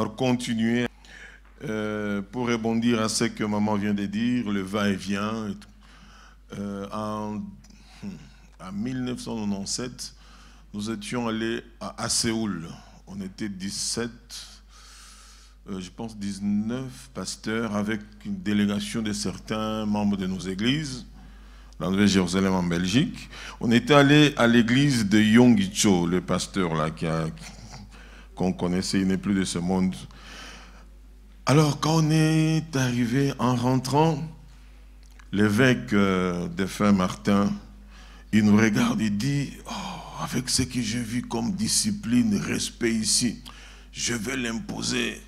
va continuer pour rebondir à ce que maman vient de dire, le va-et-vient. En 1997, nous étions allés à Séoul. On était 17, je pense 19 pasteurs avec une délégation de certains membres de nos églises, la Nouvelle Jérusalem en Belgique. On était allé à l'église de Yonggi-cho, le pasteur là qu'on connaissait, il n'est plus de ce monde. Alors quand on est arrivé en rentrant, l'évêque de Saint-Martin, il nous regarde, il dit, oh, avec ce que j'ai vu comme discipline, respect ici, je vais l'imposer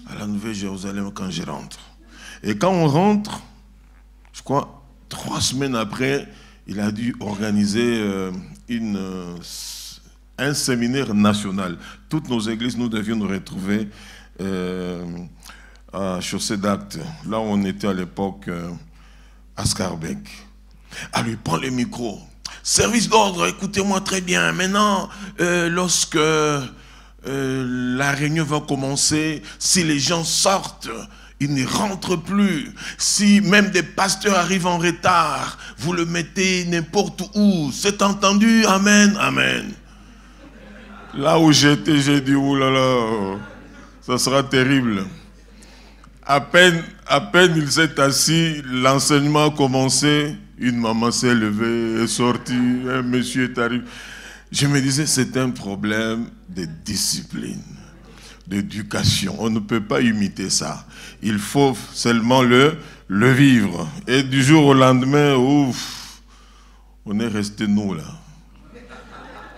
à la Nouvelle Jérusalem quand je rentre. Et quand on rentre, je crois, 3 semaines après, il a dû organiser un séminaire national. Toutes nos églises, nous devions nous retrouver à Chaussée d'Actes, là où on était à l'époque à Scarbeck. Alors il prend le micro. Service d'ordre, écoutez-moi très bien. Maintenant, lorsque la réunion va commencer, si les gens sortent, ils ne rentrent plus. Si même des pasteurs arrivent en retard, vous le mettez n'importe où. C'est entendu? Amen, amen. Là où j'étais, j'ai dit, oulala, ça sera terrible. À peine il s'est assis, l'enseignement a commencé, une maman s'est levée, est sortie, un monsieur est arrivé. Je me disais, c'est un problème de discipline, d'éducation. On ne peut pas imiter ça. Il faut seulement le vivre. Et du jour au lendemain, ouf, on est resté nous là.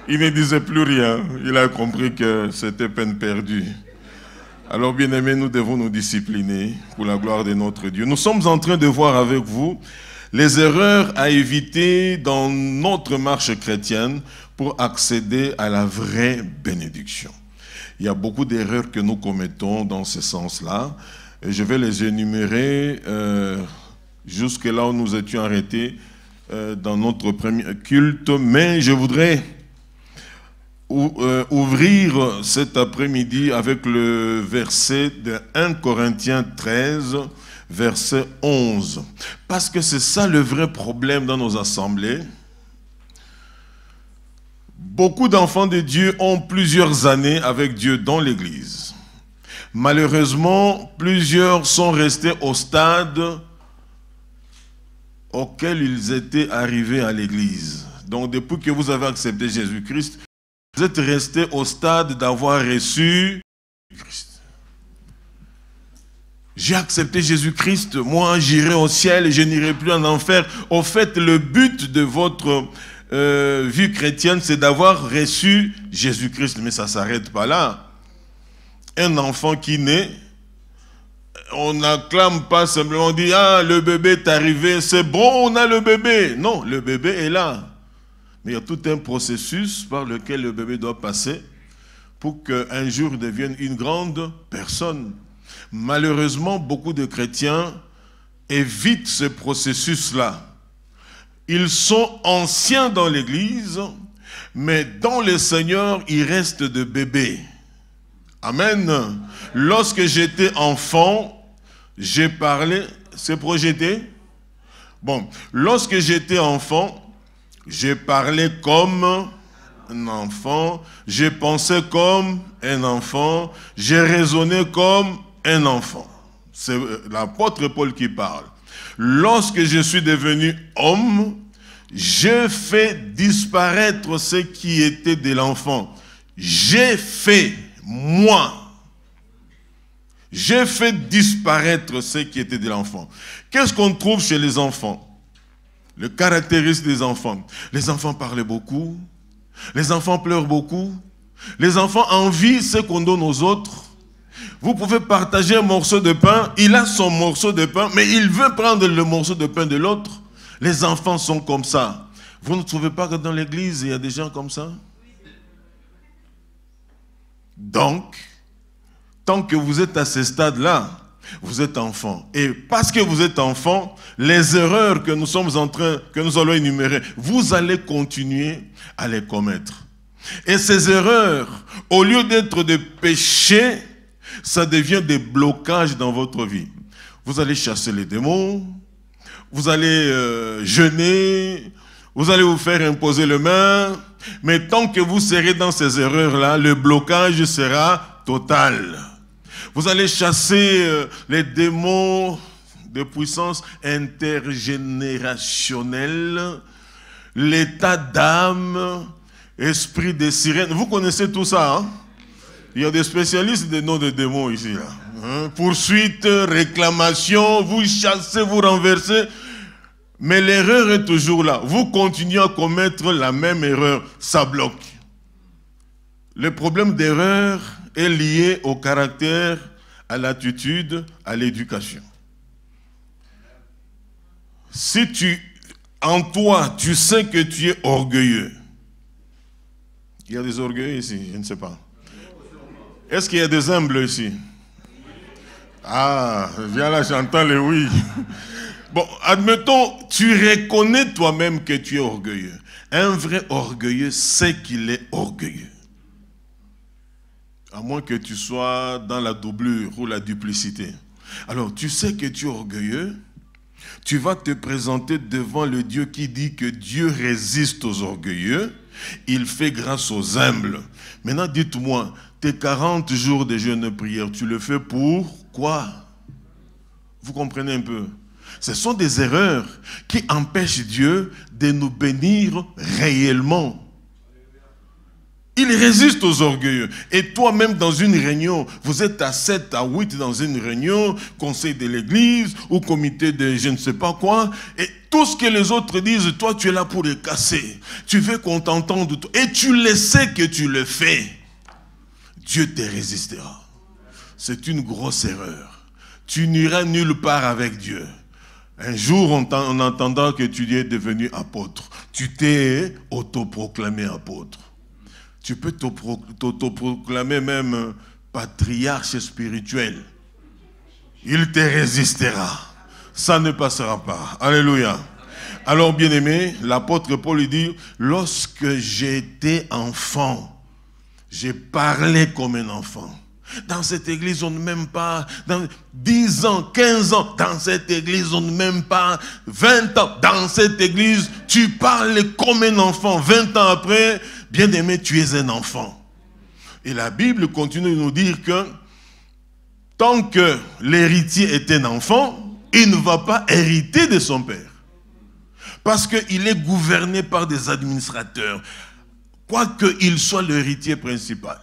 Il ne disait plus rien. Il a compris que c'était peine perdue. Alors, bien-aimés, nous devons nous discipliner pour la gloire de notre Dieu. Nous sommes en train de voir avec vous les erreurs à éviter dans notre marche chrétienne pour accéder à la vraie bénédiction. Il y a beaucoup d'erreurs que nous commettons dans ce sens-là. Je vais les énumérer jusque là où nous étions arrêtés dans notre premier culte, mais je voudrais ouvrir cet après-midi avec le verset de 1 Corinthiens 13, verset 11. Parce que c'est ça le vrai problème dans nos assemblées. Beaucoup d'enfants de Dieu ont plusieurs années avec Dieu dans l'Église. Malheureusement, plusieurs sont restés au stade auquel ils étaient arrivés à l'Église. Donc depuis que vous avez accepté Jésus-Christ, vous êtes resté au stade d'avoir reçu Christ. J'ai accepté Jésus-Christ, moi j'irai au ciel et je n'irai plus en enfer. Au fait, le but de votre vie chrétienne, c'est d'avoir reçu Jésus-Christ. Mais ça ne s'arrête pas là. Un enfant qui naît, on n'acclame pas simplement, on dit, ah, le bébé est arrivé, c'est bon, on a le bébé. Non, le bébé est là. Mais il y a tout un processus par lequel le bébé doit passer pour qu'un jour il devienne une grande personne. Malheureusement, beaucoup de chrétiens évitent ce processus-là. Ils sont anciens dans l'Église, mais dans le Seigneur, ils restent de bébés. Amen. Lorsque j'étais enfant, j'ai parlé, c'est projeté? Bon, lorsque j'étais enfant, j'ai parlé comme un enfant, j'ai pensé comme un enfant, j'ai raisonné comme un enfant. C'est l'apôtre Paul qui parle. Lorsque je suis devenu homme, j'ai fait disparaître ce qui était de l'enfant. J'ai fait, moi, j'ai fait disparaître ce qui était de l'enfant. Qu'est-ce qu'on trouve chez les enfants? Le caractéristique des enfants. Les enfants parlent beaucoup. Les enfants pleurent beaucoup. Les enfants envient ce qu'on donne aux autres. Vous pouvez partager un morceau de pain. Il a son morceau de pain, mais il veut prendre le morceau de pain de l'autre. Les enfants sont comme ça. Vous ne trouvez pas que dans l'église, il y a des gens comme ça? Donc, tant que vous êtes à ce stade-là, vous êtes enfant. Et parce que vous êtes enfant, les erreurs que nous allons énumérer, vous allez continuer à les commettre. Et ces erreurs, au lieu d'être des péchés, ça devient des blocages dans votre vie. Vous allez chasser les démons, vous allez jeûner, vous allez vous faire imposer les mains, mais tant que vous serez dans ces erreurs-là, le blocage sera total. Vous allez chasser les démons de puissance intergénérationnelle, l'état d'âme, esprit de sirène. Vous connaissez tout ça, hein? Il y a des spécialistes des noms de démons ici, là. Hein? Poursuite, réclamation, vous chassez, vous renversez. Mais l'erreur est toujours là. Vous continuez à commettre la même erreur, ça bloque. Le problème d'erreur est lié au caractère, à l'attitude, à l'éducation. Si en toi, tu sais que tu es orgueilleux. Il y a des orgueilleux ici, je ne sais pas. Est-ce qu'il y a des humbles ici? Ah, viens là, j'entends les oui. Bon, admettons, tu reconnais toi-même que tu es orgueilleux. Un vrai orgueilleux sait qu'il est orgueilleux. À moins que tu sois dans la doublure ou la duplicité. Alors, tu sais que tu es orgueilleux, tu vas te présenter devant le Dieu qui dit que Dieu résiste aux orgueilleux, il fait grâce aux humbles. Maintenant, dites-moi, tes 40 jours de jeûne et prière, tu le fais pour quoi? Vous comprenez un peu? Ce sont des erreurs qui empêchent Dieu de nous bénir réellement. Il résiste aux orgueilleux. Et toi-même dans une réunion, vous êtes à 7, à 8 dans une réunion, conseil de l'église ou comité de je ne sais pas quoi, et tout ce que les autres disent, toi tu es là pour les casser. Tu veux qu'on t'entende et tu le sais que tu le fais. Dieu te résistera. C'est une grosse erreur. Tu n'iras nulle part avec Dieu. Un jour, on entendra que tu es devenu apôtre. Tu t'es autoproclamé apôtre. Tu peux t'autoproclamer même patriarche spirituel. Il te résistera. Ça ne passera pas. Alléluia. Alors, bien-aimé, l'apôtre Paul lui dit, lorsque j'étais enfant, j'ai parlé comme un enfant. Dans cette église, on ne m'aime pas. Dans 10 ans, 15 ans, dans cette église, on ne m'aime pas. 20 ans, dans cette église, tu parles comme un enfant. 20 ans après, bien-aimé, tu es un enfant. Et la Bible continue de nous dire que tant que l'héritier est un enfant, il ne va pas hériter de son père. Parce qu'il est gouverné par des administrateurs. Quoique il soit l'héritier principal.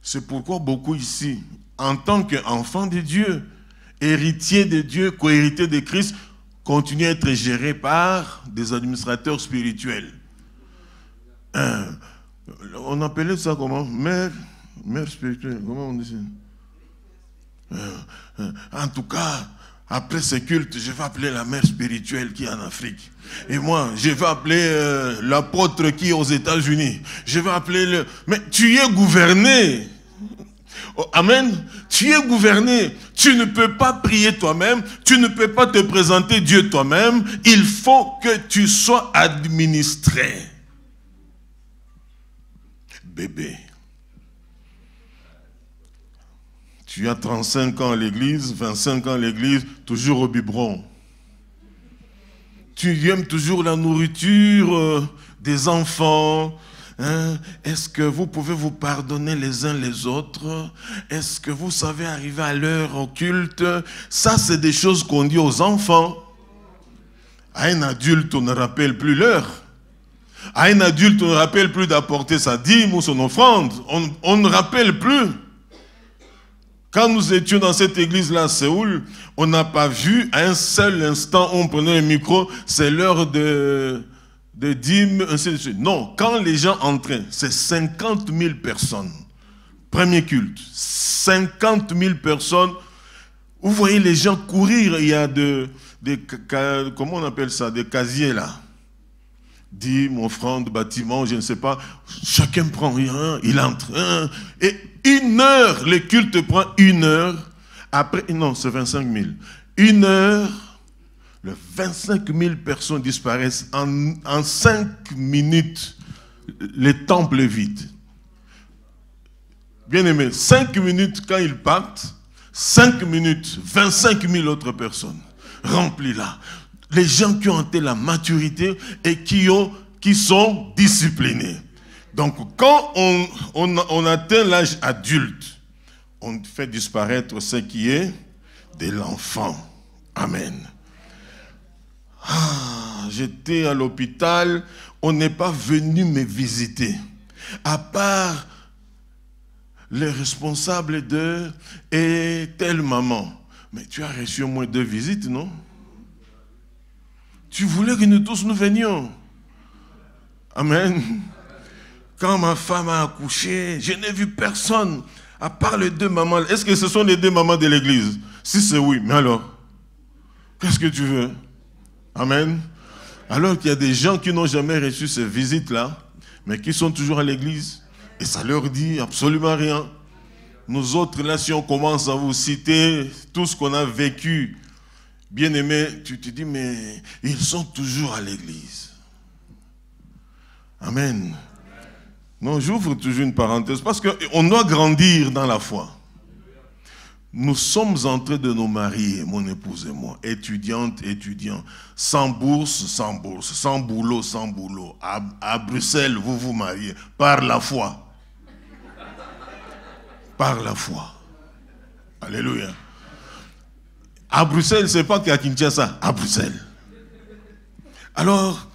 C'est pourquoi beaucoup ici, en tant qu'enfants de Dieu, héritiers de Dieu, co-héritiers de Christ, continuent à être gérés par des administrateurs spirituels. On appelait ça comment? Mère spirituelle, comment on dit ça? En tout cas, après ce culte, je vais appeler la mère spirituelle qui est en Afrique. Et moi, je vais appeler l'apôtre qui est aux États-Unis. Je vais appeler le... Mais tu es gouverné. Oh, amen. Tu es gouverné. Tu ne peux pas prier toi-même. Tu ne peux pas te présenter Dieu toi-même. Il faut que tu sois administré. Bébé. Tu as 35 ans à l'église, 25 ans à l'église, toujours au biberon. Tu aimes toujours la nourriture des enfants. Hein? Est-ce que vous pouvez vous pardonner les uns les autres? Est-ce que vous savez arriver à l'heure au culte? Ça, c'est des choses qu'on dit aux enfants. À un adulte, on ne rappelle plus l'heure. À un adulte, on ne rappelle plus d'apporter sa dîme ou son offrande. On ne rappelle plus. Quand nous étions dans cette église-là à Séoul, on n'a pas vu à un seul instant où on prenait le micro, c'est l'heure de dîmes, ainsi de suite. Non, quand les gens entraient, c'est 50 000 personnes. Premier culte, 50 000 personnes. Vous voyez les gens courir, il y a comment on appelle ça, des casiers là. Dîmes, offrande, bâtiment, je ne sais pas. Chacun prend rien, il entre. Et 1 heure, le culte prend 1 heure. Après, non, c'est 25 000. 1 heure, les 25 000 personnes disparaissent. En 5 minutes, le temple est vide. Bien aimé, 5 minutes quand ils partent, 5 minutes, 25 000 autres personnes remplies là. Les gens qui ont atteint la maturité et qui sont disciplinés. Donc quand on atteint l'âge adulte, on fait disparaître ce qui est de l'enfant. Amen. J'étais à l'hôpital, on n'est pas venu me visiter. À part les responsables de et telle maman. Mais tu as reçu au moins 2 visites, non? Tu voulais que nous tous nous venions. Amen. Quand ma femme a accouché, je n'ai vu personne, à part les 2 mamans. Est-ce que ce sont les 2 mamans de l'église? Si c'est oui, mais alors, qu'est-ce que tu veux? Amen. Alors qu'il y a des gens qui n'ont jamais reçu ces visites-là, mais qui sont toujours à l'église, et ça leur dit absolument rien. Nous autres, là, si on commence à vous citer tout ce qu'on a vécu, bien aimé, tu te dis, mais ils sont toujours à l'église. Amen. Non, j'ouvre toujours une parenthèse, parce qu'on doit grandir dans la foi. Nous sommes en train de nous marier, mon épouse et moi, étudiantes, étudiants, sans bourse, sans bourse, sans boulot, sans boulot. À Bruxelles, vous vous mariez par la foi. Par la foi. Alléluia. À Bruxelles, c'est pas qu'à Kinshasa, à Bruxelles. Alors,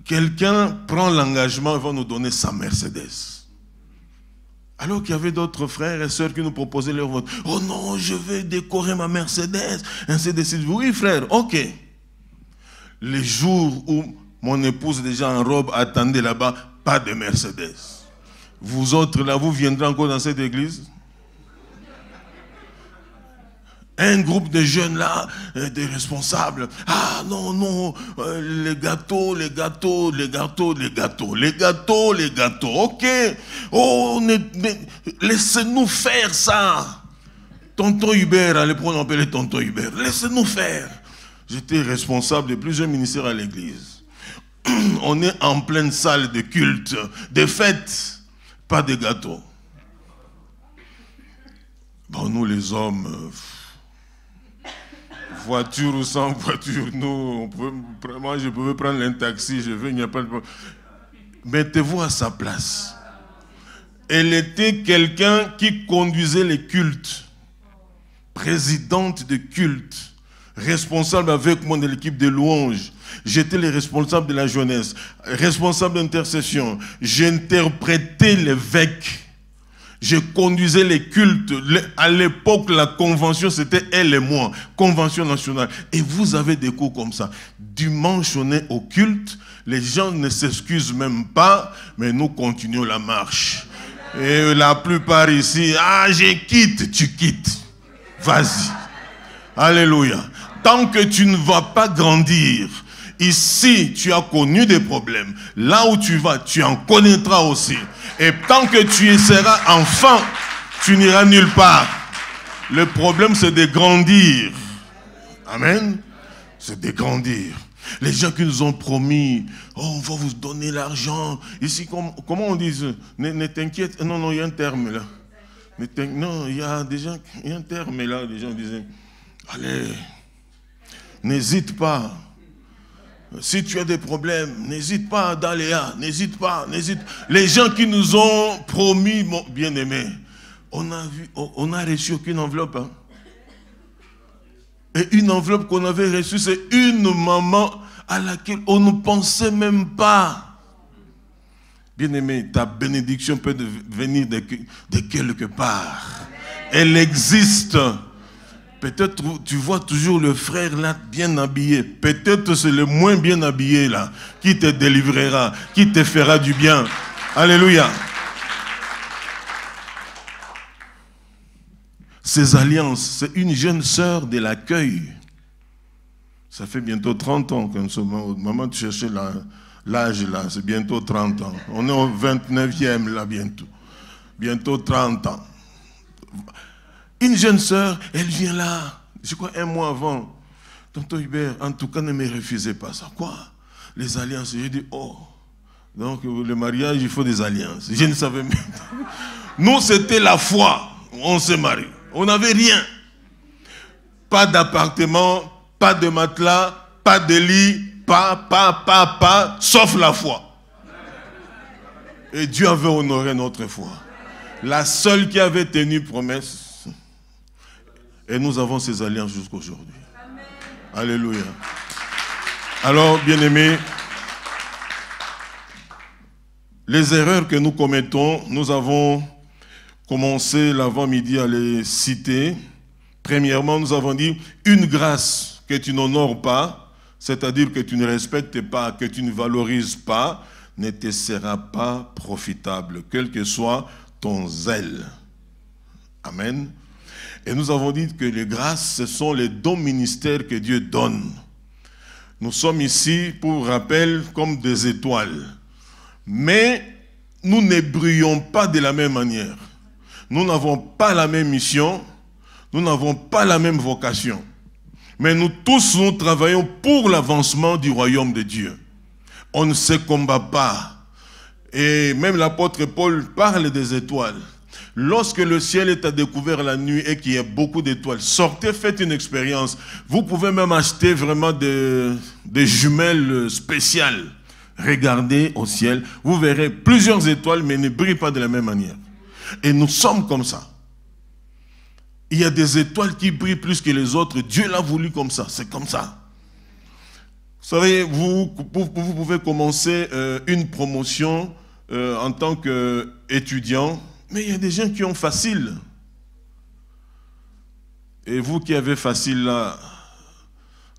quelqu'un prend l'engagement, il va nous donner sa Mercedes. Alors qu'il y avait d'autres frères et sœurs qui nous proposaient leur vote. Oh non, je vais décorer ma Mercedes. Ainsi de suite. Oui, frère, ok. Les jours où mon épouse déjà en robe attendait là-bas, pas de Mercedes. Vous autres là, vous viendrez encore dans cette église? Un groupe de jeunes là, des responsables. Ah non, non, les gâteaux, les gâteaux, les gâteaux, les gâteaux, les gâteaux, les gâteaux. Ok. Oh, laissez-nous faire ça. Tonton Hubert, à l'époque on appelait Tonton Hubert. Laissez-nous faire. J'étais responsable de plusieurs ministères à l'église. On est en pleine salle de culte, de fêtes, pas de gâteaux. Bon, nous les hommes... voiture ou sans voiture, nous, moi je pouvais prendre un taxi, je vais, il n'y a pas de problème. Mettez-vous à sa place. Elle était quelqu'un qui conduisait les cultes, présidente de culte, responsable avec moi de l'équipe de louanges. J'étais le responsable de la jeunesse, responsable d'intercession. J'interprétais l'évêque. Je conduisais les cultes. À l'époque, la convention, c'était elle et moi. Convention nationale. Et vous avez des cours comme ça. Dimanche, on est au culte. Les gens ne s'excusent même pas, mais nous continuons la marche. Et la plupart ici, ah, je quitte, tu quittes. Vas-y. Alléluia. Tant que tu ne vas pas grandir, ici, tu as connu des problèmes. Là où tu vas, tu en connaîtras aussi. Et tant que tu y seras enfant, tu n'iras nulle part. Le problème, c'est de grandir. Amen. C'est de grandir. Les gens qui nous ont promis, oh, on va vous donner l'argent. Ici, comment on dit? Ne t'inquiète. Non, non, il y a un terme là. Non, il y a des gens, il y a un terme là. Les gens disaient, allez, n'hésite pas. Si tu as des problèmes, n'hésite pas d'aller là, n'hésite pas, n'hésite. Les gens qui nous ont promis, mon bien-aimé, on a reçu aucune enveloppe. Hein? Et une enveloppe qu'on avait reçue, c'est une maman à laquelle on ne pensait même pas. Bien-aimé, ta bénédiction peut venir de quelque part. Elle existe. Peut-être tu vois toujours le frère là bien habillé. Peut-être c'est le moins bien habillé là qui te délivrera, qui te fera du bien. Alléluia. Ces alliances, c'est une jeune sœur de l'accueil. Ça fait bientôt 30 ans qu'en ce moment tu cherchais l'âge là, c'est bientôt 30 ans. On est au 29e là bientôt. Bientôt 30 ans. Une jeune sœur, elle vient là, je crois 1 mois avant. Tonton Hubert, en tout cas, ne me refusez pas ça. Quoi? Les alliances. J'ai dit, oh, donc le mariage, il faut des alliances. Je ne savais même pas. Nous, c'était la foi. On s'est marié. On n'avait rien. Pas d'appartement, pas de matelas, pas de lit, pas, sauf la foi. Et Dieu avait honoré notre foi. La seule qui avait tenu promesse. Et nous avons ces alliances jusqu'aujourd'hui. Alléluia. Alors, bien-aimés, les erreurs que nous commettons, nous avons commencé l'avant-midi à les citer. Premièrement, nous avons dit une grâce que tu n'honores pas, c'est-à-dire que tu ne respectes pas, que tu ne valorises pas, ne te sera pas profitable, quel que soit ton zèle. Amen. Et nous avons dit que les grâces, ce sont les dons ministères que Dieu donne. Nous sommes ici, pour rappel, comme des étoiles. Mais nous ne brillons pas de la même manière. Nous n'avons pas la même mission, nous n'avons pas la même vocation. Mais nous tous, nous travaillons pour l'avancement du royaume de Dieu. On ne se combat pas. Et même l'apôtre Paul parle des étoiles. Lorsque le ciel est à découvert la nuit et qu'il y a beaucoup d'étoiles, sortez, faites une expérience. Vous pouvez même acheter vraiment des jumelles spéciales. Regardez au ciel, vous verrez plusieurs étoiles, mais ne brillent pas de la même manière. Et nous sommes comme ça. Il y a des étoiles qui brillent plus que les autres. Dieu l'a voulu comme ça, c'est comme ça. Vous savez, vous pouvez commencer une promotion en tant qu'étudiant, mais il y a des gens qui ont facile. Et vous qui avez facile là,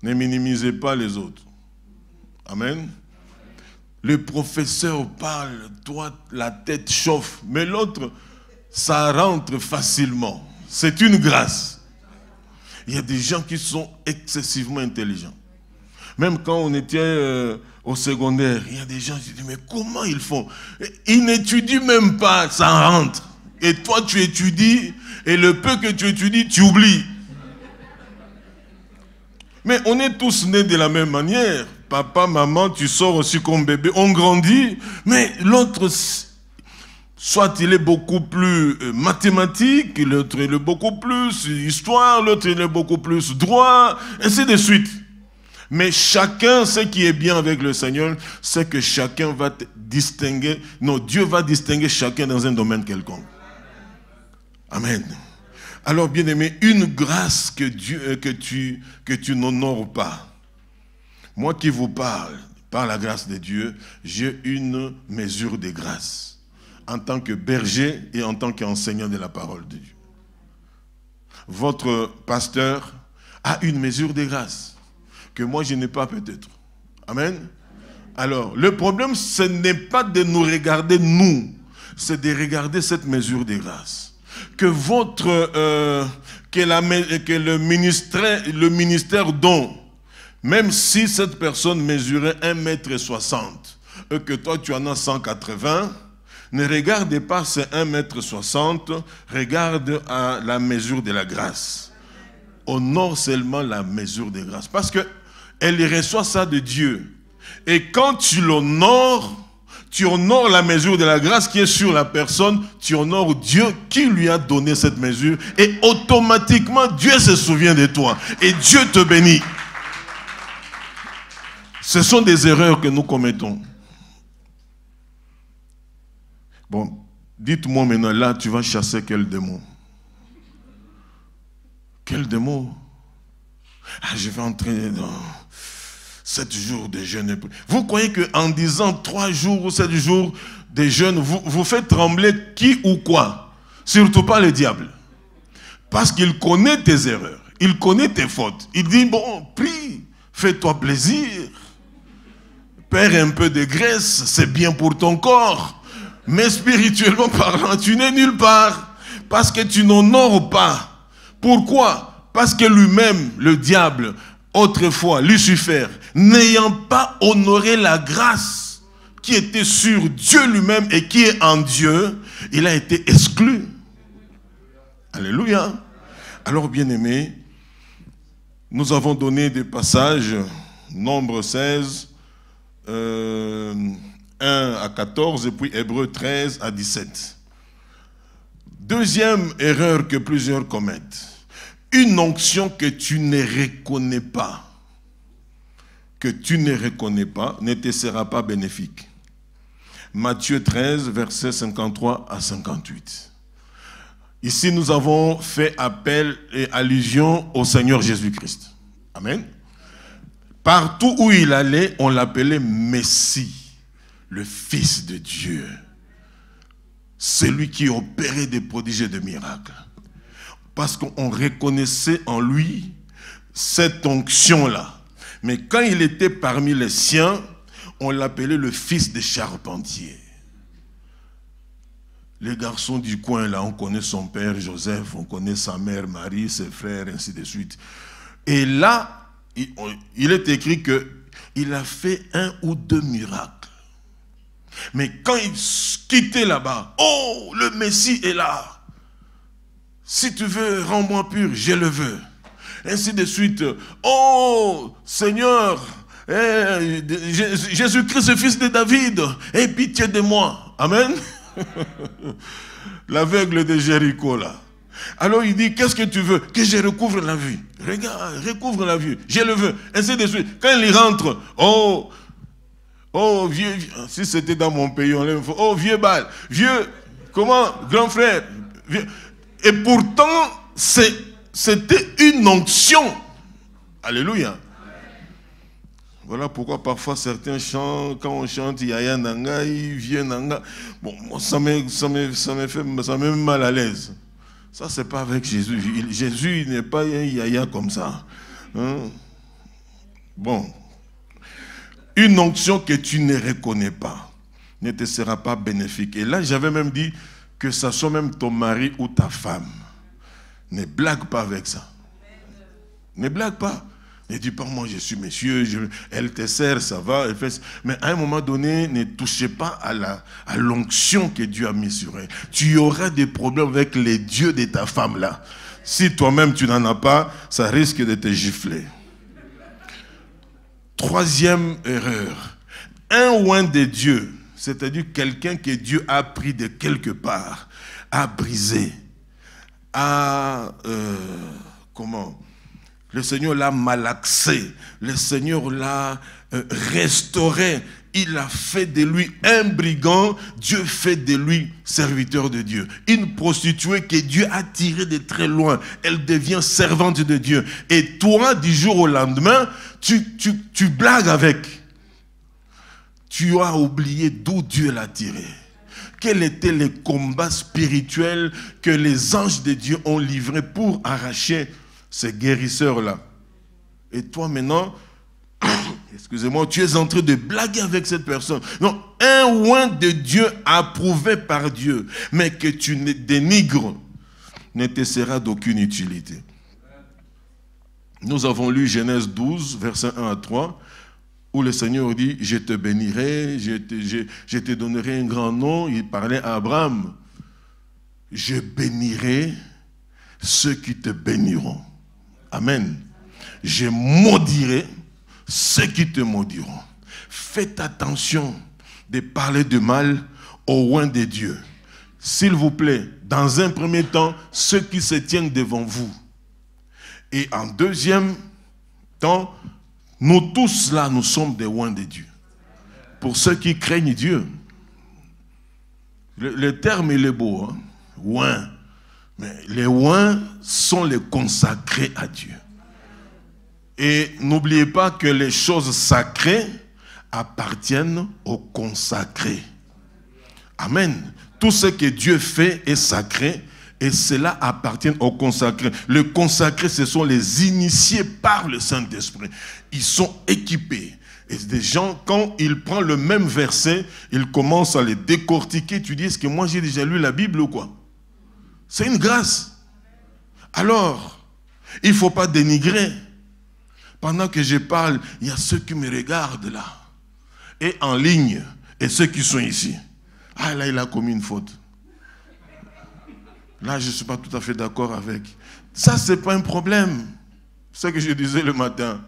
ne minimisez pas les autres. Amen. Le professeur parle, toi la tête chauffe, mais l'autre, ça rentre facilement. C'est une grâce. Il y a des gens qui sont excessivement intelligents. Même quand on était au secondaire, il y a des gens qui disent, mais comment ils font? Ils n'étudient même pas, ça rentre. Et toi, tu étudies, et le peu que tu étudies, tu oublies. Mais on est tous nés de la même manière. Papa, maman, tu sors aussi comme bébé, on grandit, mais l'autre, soit il est beaucoup plus mathématique, l'autre il est beaucoup plus histoire, l'autre il est beaucoup plus droit, ainsi de suite. Mais chacun, ce qui est bien avec le Seigneur, c'est que chacun va distinguer, non, Dieu va distinguer chacun dans un domaine quelconque. Amen. Alors, bien-aimé, une grâce que tu n'honores pas. Moi qui vous parle, par la grâce de Dieu, j'ai une mesure de grâce en tant que berger et en tant qu'enseignant de la parole de Dieu. Votre pasteur a une mesure de grâce que moi je n'ai pas peut-être. Amen. Alors, le problème, ce n'est pas de nous regarder nous, c'est de regarder cette mesure de grâce. Que le ministère dont, même si cette personne mesurait 1,60 m et que toi tu en as 180, ne regarde pas ces 1,60 m, regarde à la mesure de la grâce. Honore seulement la mesure de grâce. Parce qu'elle reçoit ça de Dieu. Et quand tu l'honores, tu honores la mesure de la grâce qui est sur la personne, tu honores Dieu qui lui a donné cette mesure. Et automatiquement, Dieu se souvient de toi. Et Dieu te bénit. Ce sont des erreurs que nous commettons. Bon, dites-moi maintenant, là, tu vas chasser quel démon? Quel démon? Ah, je vais entrer dans 7 jours de jeûne. Vous croyez qu'en disant 3 jours ou 7 jours de jeûne, vous faites trembler qui ou quoi? Surtout pas le diable. Parce qu'il connaît tes erreurs, il connaît tes fautes. Il dit, bon, prie, fais-toi plaisir. Perds un peu de graisse, c'est bien pour ton corps. Mais spirituellement parlant, tu n'es nulle part. Parce que tu n'honores pas. Pourquoi? Parce que lui-même, le diable, autrefois, Lucifer, n'ayant pas honoré la grâce qui était sur Dieu lui-même et qui est en Dieu, il a été exclu. Alléluia. Alors, bien-aimés, nous avons donné des passages, Nombre 16, 1 à 14, et puis Hébreux 13 à 17. Deuxième erreur que plusieurs commettent. Une onction que tu ne reconnais pas. Ne te sera pas bénéfique. Matthieu 13, versets 53 à 58. Ici, nous avons fait appel et allusion au Seigneur Jésus-Christ. Amen. Partout où il allait, on l'appelait Messie, le Fils de Dieu. Celui qui opérait des prodiges et des miracles. Parce qu'on reconnaissait en lui cette onction-là. Mais quand il était parmi les siens, on l'appelait le fils des charpentiers. Les garçons du coin, là, on connaît son père Joseph, on connaît sa mère Marie, ses frères, ainsi de suite. Et là, il est écrit qu'il a fait 1 ou 2 miracles. Mais quand il quittait là-bas, oh, le Messie est là. Si tu veux, rends-moi pur, je le veux. Ainsi de suite. Oh, Seigneur, Jésus-Christ, fils de David, aie pitié de moi. Amen. L'aveugle de Jéricho, là. Alors il dit, qu'est-ce que tu veux? Que je recouvre la vue. Regarde, recouvre la vue. Je le veux. Ainsi de suite. Quand il rentre, oh, vieux, si c'était dans mon pays, on l'aime. Oh, vieux Baal, vieux, comment, grand frère. Vieux. Et pourtant, c'était une onction. Alléluia. Voilà pourquoi parfois certains chantent, quand on chante Yaya Nanga, vieux Nanga. Bon, moi, ça me met mal à l'aise. Ça, c'est pas avec Jésus. Jésus n'est pas un Yaya comme ça. Hein? Bon. Une onction que tu ne reconnais pas ne te sera pas bénéfique. Et là, j'avais même dit que ça soit même ton mari ou ta femme. Ne blague pas avec ça. Ne blague pas. Ne dis pas, moi je suis monsieur, elle te sert, ça va. Elle fait... Mais à un moment donné, ne touchez pas à l'onction que Dieu a mis sur elle. Tu auras des problèmes avec les dieux de ta femme là. Si toi-même tu n'en as pas, ça risque de te gifler. Troisième erreur. Un oint de Dieu, c'est-à-dire quelqu'un que Dieu a pris de quelque part, a brisé, comment? Le Seigneur l'a malaxé, le Seigneur l'a restauré, il a fait de lui un brigand, Dieu fait de lui serviteur de Dieu. Une prostituée que Dieu a tirée de très loin, elle devient servante de Dieu. Et toi, du jour au lendemain, tu blagues avec. Tu as oublié d'où Dieu l'a tiré. Quels étaient les combats spirituels que les anges de Dieu ont livrés pour arracher ces guérisseurs-là. Et toi maintenant, excusez-moi, tu es en train de blaguer avec cette personne. Non, un oint de Dieu approuvé par Dieu, mais que tu dénigres, ne te sera d'aucune utilité. Nous avons lu Genèse 12, versets 1 à 3, où le Seigneur dit, je te bénirai, je te donnerai un grand nom. Il parlait à Abraham. Je bénirai ceux qui te béniront. Amen. Je maudirai ceux qui te maudiront. Faites attention de parler de mal au oint de Dieu. S'il vous plaît, dans un premier temps, ceux qui se tiennent devant vous. Et en deuxième temps, nous tous là, nous sommes des oints de Dieu. Pour ceux qui craignent Dieu. Le terme, il est beau, hein? Oint. Mais les oints sont les consacrés à Dieu. Et n'oubliez pas que les choses sacrées appartiennent aux consacrés. Amen. Tout ce que Dieu fait est sacré et cela appartient aux consacrés. Les consacrés, ce sont les initiés par le Saint-Esprit. Ils sont équipés. Et des gens, quand ils prennent le même verset, ils commencent à les décortiquer. Tu dis, est-ce que moi j'ai déjà lu la Bible ou quoi? C'est une grâce. Alors, il ne faut pas dénigrer. Pendant que je parle, il y a ceux qui me regardent là. Et en ligne. Et ceux qui sont ici. Ah là, il a commis une faute. Là, je ne suis pas tout à fait d'accord avec. Ça, ce n'est pas un problème. C'est ce que je disais le matin.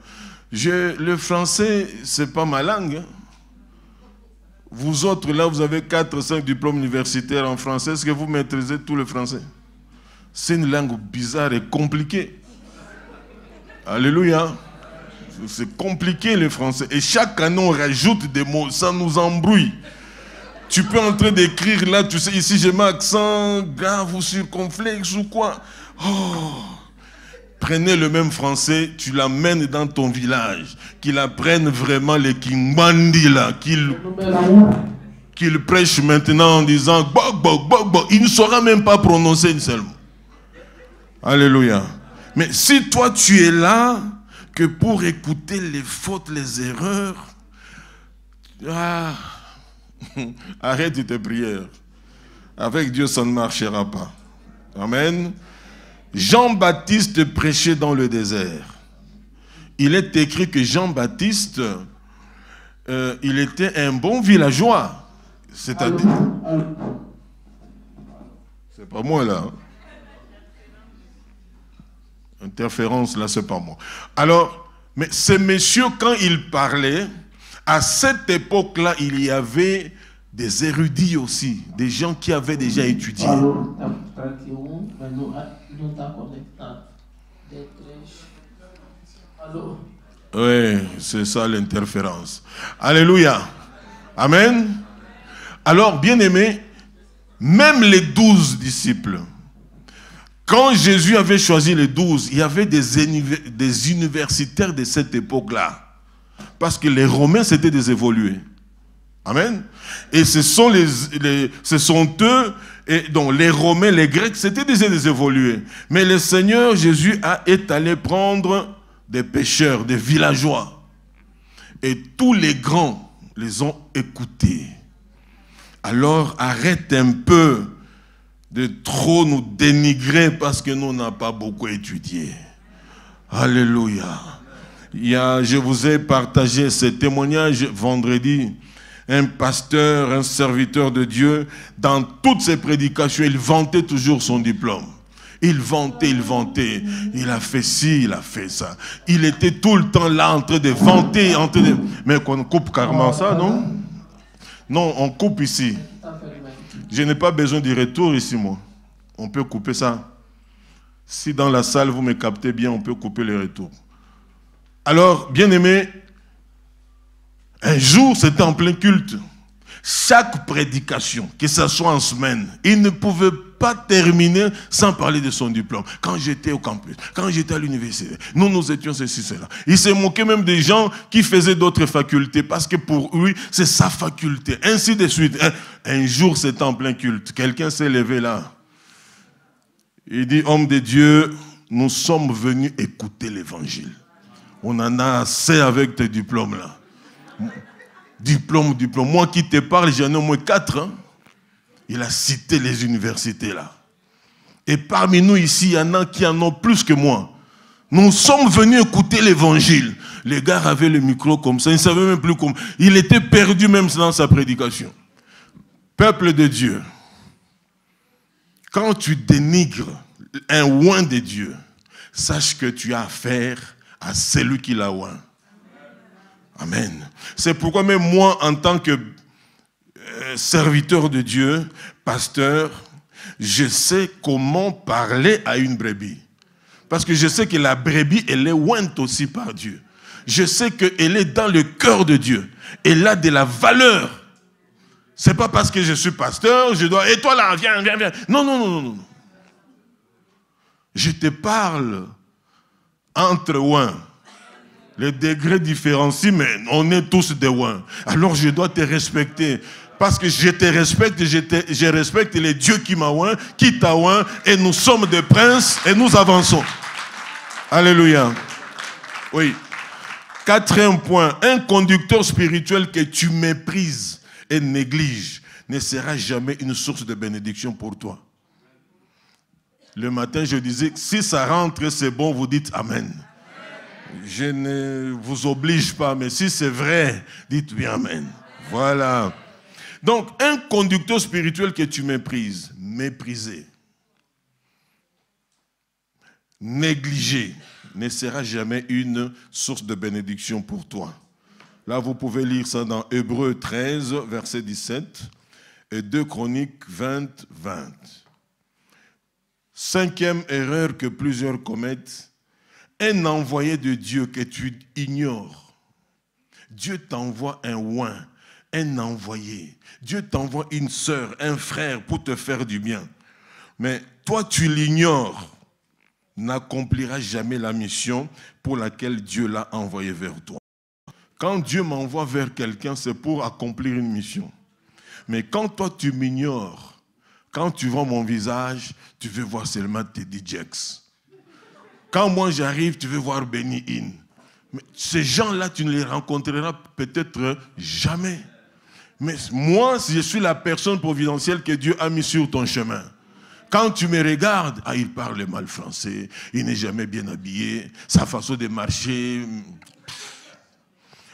Le français, ce n'est pas ma langue. Vous autres, là, vous avez 4 ou 5 diplômes universitaires en français. Est-ce que vous maîtrisez tout le français? C'est une langue bizarre et compliquée. Alléluia. C'est compliqué le français. Et chaque année, on rajoute des mots. Ça nous embrouille. Tu peux en train d'écrire là, tu sais, ici j'ai mis accent grave ou circonflexe ou quoi. Oh. Prenez le même français, tu l'amènes dans ton village. Qu'il apprenne vraiment les Kimbandi là. Qu'il prêche maintenant en disant bok, bok, bok, bok. Il ne saura même pas prononcer une seule mot. Alléluia. Mais si toi tu es là, que pour écouter les fautes, les erreurs, arrête tes prières. Avec Dieu, ça ne marchera pas. Amen. Jean-Baptiste prêchait dans le désert. Il est écrit que Jean-Baptiste, il était un bon villageois. C'est-à-dire... C'est pas moi là. Hein? Interférence là, c'est pas moi. Alors, mais ces messieurs, quand ils parlaient, à cette époque-là, il y avait des érudits aussi, des gens qui avaient déjà étudié. Oui, c'est ça l'interférence. Alléluia. Amen. Alors, bien-aimés, même les 12 disciples, quand Jésus avait choisi les 12, il y avait des universitaires de cette époque-là. Parce que les Romains, c'était des évolués. Amen. Et ce sont eux, et donc les Romains, les Grecs, c'était des évolués. Mais le Seigneur Jésus est allé prendre des pêcheurs, des villageois. Et tous les grands les ont écoutés. Alors arrête un peu de trop nous dénigrer parce que nous n'avons pas beaucoup étudié. Alléluia. Je vous ai partagé ce témoignage vendredi. Un pasteur, un serviteur de Dieu, dans toutes ses prédications, il vantait toujours son diplôme. Il vantait. Il a fait ci, il a fait ça. Il était tout le temps là en train de vanter. Mais qu'on coupe carrément ça, non? Non, on coupe ici. Je n'ai pas besoin du retour ici, moi. On peut couper ça. Si dans la salle, vous me captez bien, on peut couper le retour. Alors, bien-aimés, un jour, c'était en plein culte. Chaque prédication, que ce soit en semaine, il ne pouvait pas terminer sans parler de son diplôme. Quand j'étais au campus, quand j'étais à l'université, nous étions ceci, cela. Il s'est moqué même des gens qui faisaient d'autres facultés, parce que pour lui, c'est sa faculté. Ainsi de suite. Un jour, c'était en plein culte. Quelqu'un s'est levé là. Il dit, homme de Dieu, nous sommes venus écouter l'évangile. On en a assez avec tes diplômes là. Diplôme. Moi qui te parle, j'en ai au moins 4. Hein? Il a cité les universités là. Et parmi nous ici, il y en a qui en ont plus que moi. Nous sommes venus écouter l'évangile. Les gars avaient le micro comme ça, ils ne savaient même plus comment. Il était perdu même dans sa prédication. Peuple de Dieu, quand tu dénigres un oint de Dieu, sache que tu as affaire à celui qui l'a oint. Amen. C'est pourquoi même moi, en tant que serviteur de Dieu, pasteur, je sais comment parler à une brebis. Parce que je sais que la brebis, elle est ointe aussi par Dieu. Je sais qu'elle est dans le cœur de Dieu. Elle a de la valeur. C'est pas parce que je suis pasteur, je dois... Et toi là, viens. Non. Je te parle entre oints. Les degrés différencient, mais on est tous des oints. Alors je dois te respecter. Parce que je te respecte, je respecte les dieux qui m'a oint, qui t'a oint, et nous sommes des princes et nous avançons. Alléluia. Oui. 4e point, un conducteur spirituel que tu méprises et négliges ne sera jamais une source de bénédiction pour toi. Le matin, je disais, si ça rentre, c'est bon, vous dites Amen. Je ne vous oblige pas, mais si c'est vrai, dites oui Amen. Voilà. Donc, un conducteur spirituel que tu méprises, mépriser, négliger, ne sera jamais une source de bénédiction pour toi. Là, vous pouvez lire ça dans Hébreux 13, verset 17, et 2 Chroniques 20, 20. Cinquième erreur que plusieurs commettent, un envoyé de Dieu que tu ignores. Dieu t'envoie un oint, un envoyé. Dieu t'envoie une sœur, un frère pour te faire du bien. Mais toi, tu l'ignores, n'accomplira jamais la mission pour laquelle Dieu l'a envoyé vers toi. Quand Dieu m'envoie vers quelqu'un, c'est pour accomplir une mission. Mais quand toi, tu m'ignores, quand tu vois mon visage, tu veux voir seulement Teddy Jakes. Quand moi j'arrive, tu veux voir Benny Hinn. Mais ces gens-là, tu ne les rencontreras peut-être jamais. Mais moi, je suis la personne providentielle que Dieu a mis sur ton chemin. Quand tu me regardes, ah, il parle mal français, il n'est jamais bien habillé, sa façon de marcher.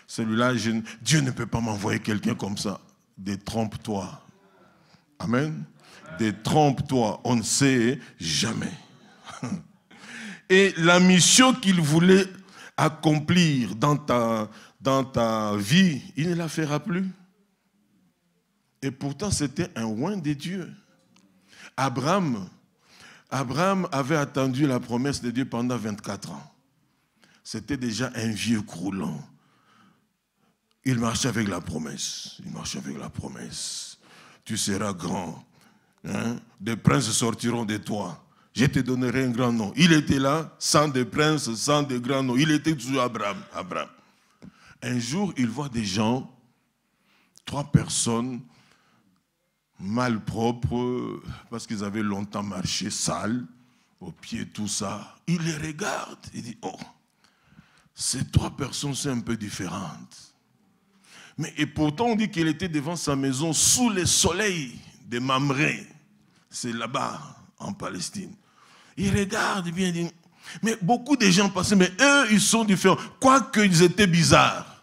Celui-là, Dieu ne peut pas m'envoyer quelqu'un comme ça. Détrompe-toi. Amen. Détrompe-toi, on ne sait jamais. Et la mission qu'il voulait accomplir dans ta vie, il ne la fera plus. Et pourtant, c'était un oint de Dieu. Abraham avait attendu la promesse de Dieu pendant 24 ans. C'était déjà un vieux croulant. Il marchait avec la promesse. Il marchait avec la promesse. Tu seras grand. Hein? Des princes sortiront de toi. Je te donnerai un grand nom. Il était là, sans de princes, sans de grands noms. Il était toujours Abraham. Un jour, il voit des gens, 3 personnes, malpropres, parce qu'ils avaient longtemps marché, sales, aux pieds, tout ça. Il les regarde, il dit, oh, ces 3 personnes sont un peu différentes. Mais et pourtant, on dit qu'il était devant sa maison, sous le soleil de Mamré. C'est là-bas, en Palestine. Il regarde bien, il dit, mais beaucoup de gens passaient, mais eux, ils sont différents. Quoique ils étaient bizarres.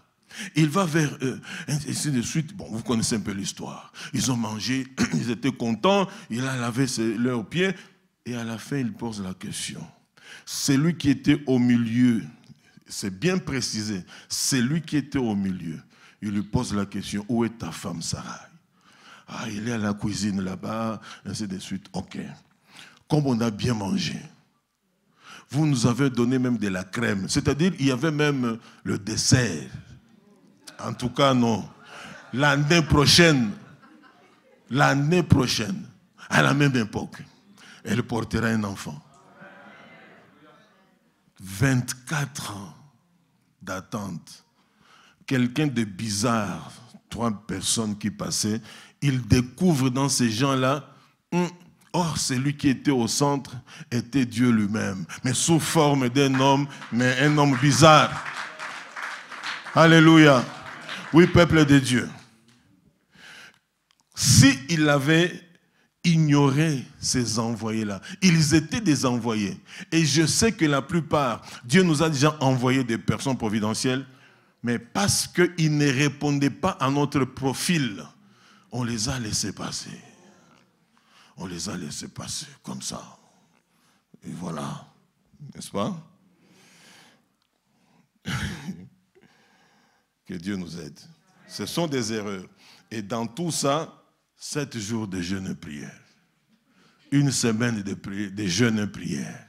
Il va vers eux, et ainsi de suite. Bon, vous connaissez un peu l'histoire. Ils ont mangé, ils étaient contents, il a lavé leurs pieds, et à la fin, il pose la question. Celui qui était au milieu, c'est bien précisé, celui qui était au milieu, il lui pose la question, où est ta femme Sarah? Ah, il est à la cuisine là-bas, ainsi de suite. Ok. Comme on a bien mangé, vous nous avez donné même de la crème, c'est-à-dire il y avait même le dessert. En tout cas, non. L'année prochaine, à la même époque, elle portera un enfant. 24 ans d'attente. Quelqu'un de bizarre, 3 personnes qui passaient, il découvre dans ces gens-là, celui qui était au centre était Dieu lui-même, mais sous forme d'un homme, mais un homme bizarre. Alléluia. Oui, peuple de Dieu. S'il avait ignoré ces envoyés-là, ils étaient des envoyés. Et je sais que la plupart, Dieu nous a déjà envoyé des personnes providentielles, mais parce qu'ils ne répondaient pas à notre profil, on les a laissés passer. On les a laissés passer comme ça. Et voilà. N'est-ce pas? Que Dieu nous aide. Ce sont des erreurs. Et dans tout ça, 7 jours de jeûne et prière. 1 semaine de jeûne et prière.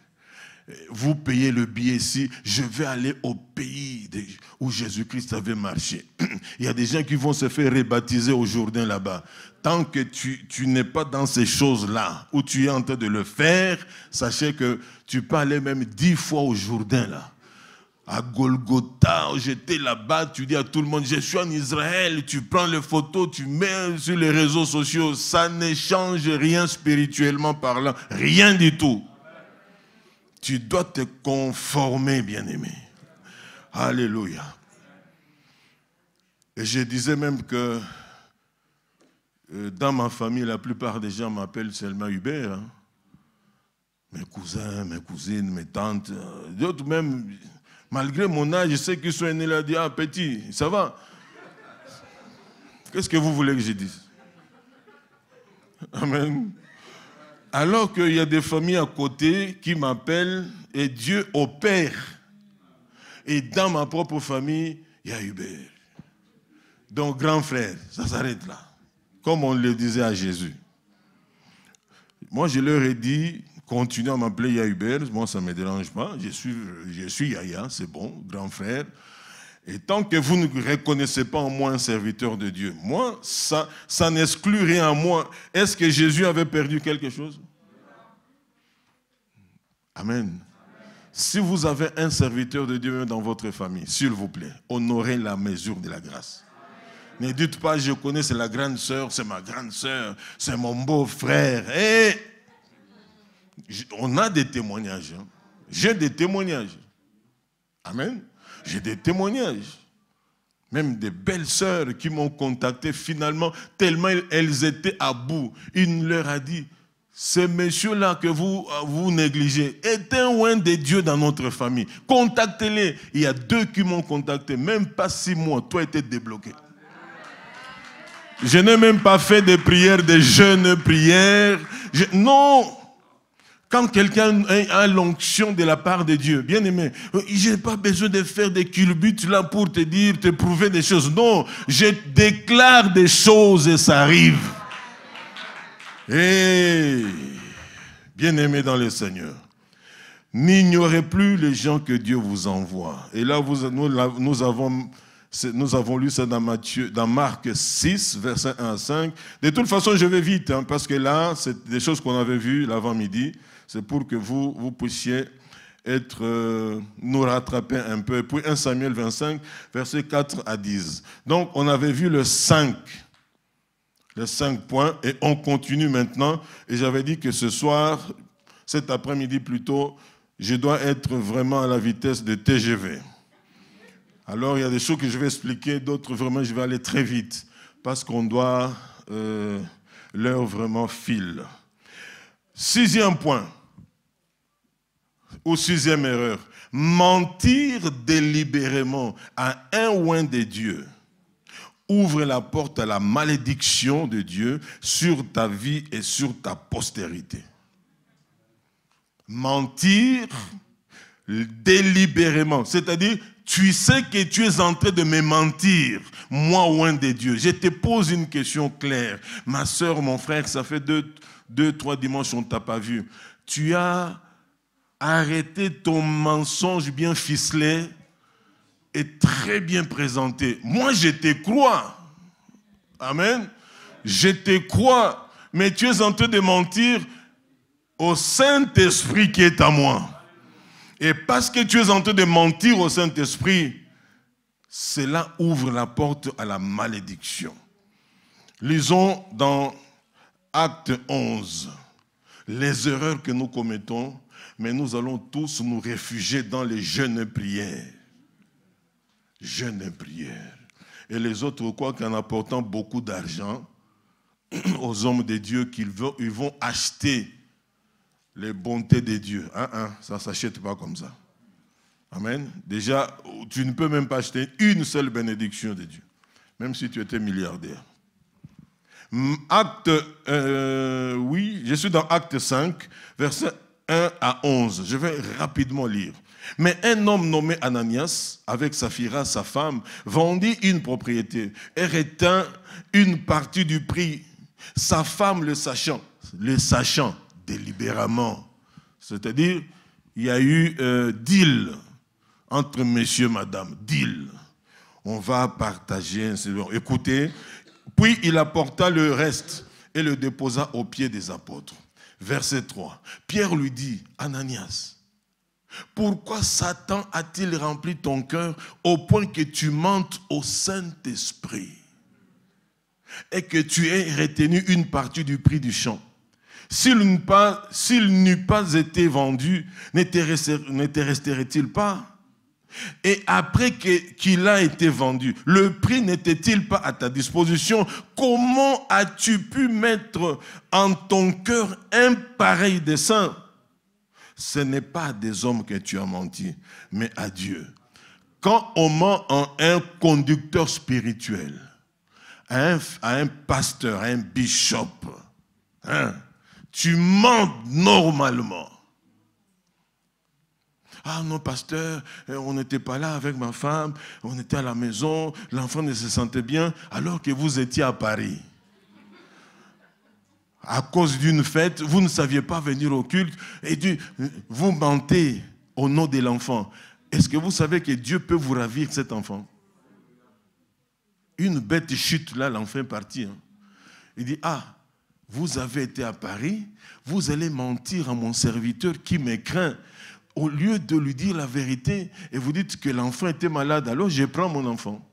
Vous payez le billet ici, je vais aller au pays où Jésus-Christ avait marché. Il y a des gens qui vont se faire rebaptiser au Jourdain là-bas. Tant que tu n'es pas dans ces choses-là, où tu es en train de le faire, sachez que tu peux aller même 10 fois au Jourdain là. À Golgotha, j'étais là-bas, tu dis à tout le monde, je suis en Israël, tu prends les photos, tu mets sur les réseaux sociaux, ça ne change rien spirituellement parlant, rien du tout. Tu dois te conformer, bien-aimé. Alléluia. Et je disais même que dans ma famille, la plupart des gens m'appellent seulement Hubert. Hein. Mes cousins, mes cousines, mes tantes, d'autres même, malgré mon âge, je sais qu'ils sont nés là, disent, ah petit, ça va? Qu'est-ce que vous voulez que je dise? Amen. Alors qu'il y a des familles à côté qui m'appellent et Dieu opère. Et dans ma propre famille, il y a Hubert. Donc, grand frère, ça s'arrête là. Comme on le disait à Jésus. Moi, je leur ai dit, continuez à m'appeler Yahubert, moi, ça ne me dérange pas. Je suis Yahya, c'est bon, grand frère. Et tant que vous ne reconnaissez pas en moi un serviteur de Dieu, moi, ça n'exclut rien à moi. Est-ce que Jésus avait perdu quelque chose? Amen. Si vous avez un serviteur de Dieu dans votre famille, s'il vous plaît, honorez la mesure de la grâce. Ne dites pas, je connais, c'est la grande sœur, c'est ma grande sœur, c'est mon beau-frère. Et on a des témoignages. Hein. J'ai des témoignages. Amen. J'ai des témoignages. Même des belles sœurs qui m'ont contacté finalement, tellement elles étaient à bout. Une leur a dit, ce monsieur-là que vous négligez est un oint de Dieu dans notre famille. Contactez-les. Il y a 2 qui m'ont contacté. Même pas 6 mois, toi était débloqué. Je n'ai même pas fait de prières, de jeûnes prières. Non. Quand quelqu'un a l'onction de la part de Dieu, bien aimé, je n'ai pas besoin de faire des culbutes là pour te dire, te prouver des choses. Non, je déclare des choses et ça arrive. Et bien aimé dans le Seigneur, n'ignorez plus les gens que Dieu vous envoie. Et là, nous avons lu ça dans Marc 6, versets 1 à 5. De toute façon, je vais vite, hein, parce que là, c'est des choses qu'on avait vues l'avant-midi. C'est pour que vous puissiez nous rattraper un peu. Et puis 1 Samuel 25, versets 4 à 10. Donc, on avait vu les 5 points, et on continue maintenant. Et j'avais dit que ce soir, cet après-midi plutôt, je dois être vraiment à la vitesse de TGV. Alors, il y a des choses que je vais expliquer, d'autres vraiment, je vais aller très vite, parce qu'on doit, l'heure vraiment file. 6e point, ou 6e erreur, mentir délibérément à un oint de Dieu ouvre la porte à la malédiction de Dieu sur ta vie et sur ta postérité. Mentir délibérément, c'est-à-dire, tu sais que tu es en train de me mentir, moi oint de Dieu. Je te pose une question claire. Ma soeur, mon frère, ça fait 2-3 dimanches on ne t'a pas vu. Tu as arrêté ton mensonge bien ficelé et très bien présenté. Moi, je te crois. Amen. Je te crois. Mais tu es en train de mentir au Saint-Esprit qui est à moi. Et parce que tu es en train de mentir au Saint-Esprit, cela ouvre la porte à la malédiction. Lisons dans Acte 11, les erreurs que nous commettons, mais nous allons tous nous réfugier dans les jeûnes et prières. Jeûnes et prières. Et les autres croient qu'en apportant beaucoup d'argent aux hommes de Dieu, ils vont acheter les bontés de Dieu. Ça ne s'achète pas comme ça. Amen. Déjà, tu ne peux même pas acheter une seule bénédiction de Dieu, même si tu étais milliardaire. Je suis dans Acte 5, versets 1 à 11. Je vais rapidement lire. Mais un homme nommé Ananias, avec Saphira, sa femme, vendit une propriété et retint une partie du prix. Sa femme, le sachant délibérément, c'est-à-dire, il y a eu deal entre monsieur et madame, deal. On va partager, écoutez. Puis il apporta le reste et le déposa aux pieds des apôtres. Verset 3. Pierre lui dit, Ananias, pourquoi Satan a-t-il rempli ton cœur au point que tu mentes au Saint-Esprit et que tu aies retenu une partie du prix du champ? S'il n'eût pas été vendu, ne te resterait-il pas? Et après qu'il a été vendu, le prix n'était-il pas à ta disposition? Comment as-tu pu mettre en ton cœur un pareil dessein? Ce n'est pas à des hommes que tu as menti, mais à Dieu. Quand on ment en un conducteur spirituel, à un pasteur, à un bishop, tu mens normalement. ah non, pasteur, on n'était pas là avec ma femme, on était à la maison, l'enfant ne se sentait bien, alors que vous étiez à Paris. À cause d'une fête, vous ne saviez pas venir au culte, et vous mentez au nom de l'enfant. Est-ce que vous savez que Dieu peut vous ravir cet enfant? Une bête chute, là, l'enfant est parti. Hein. Il dit, ah, vous avez été à Paris, vous allez mentir à mon serviteur qui me craint. Au lieu de lui dire la vérité, et vous dites que l'enfant était malade, alors je prends mon enfant.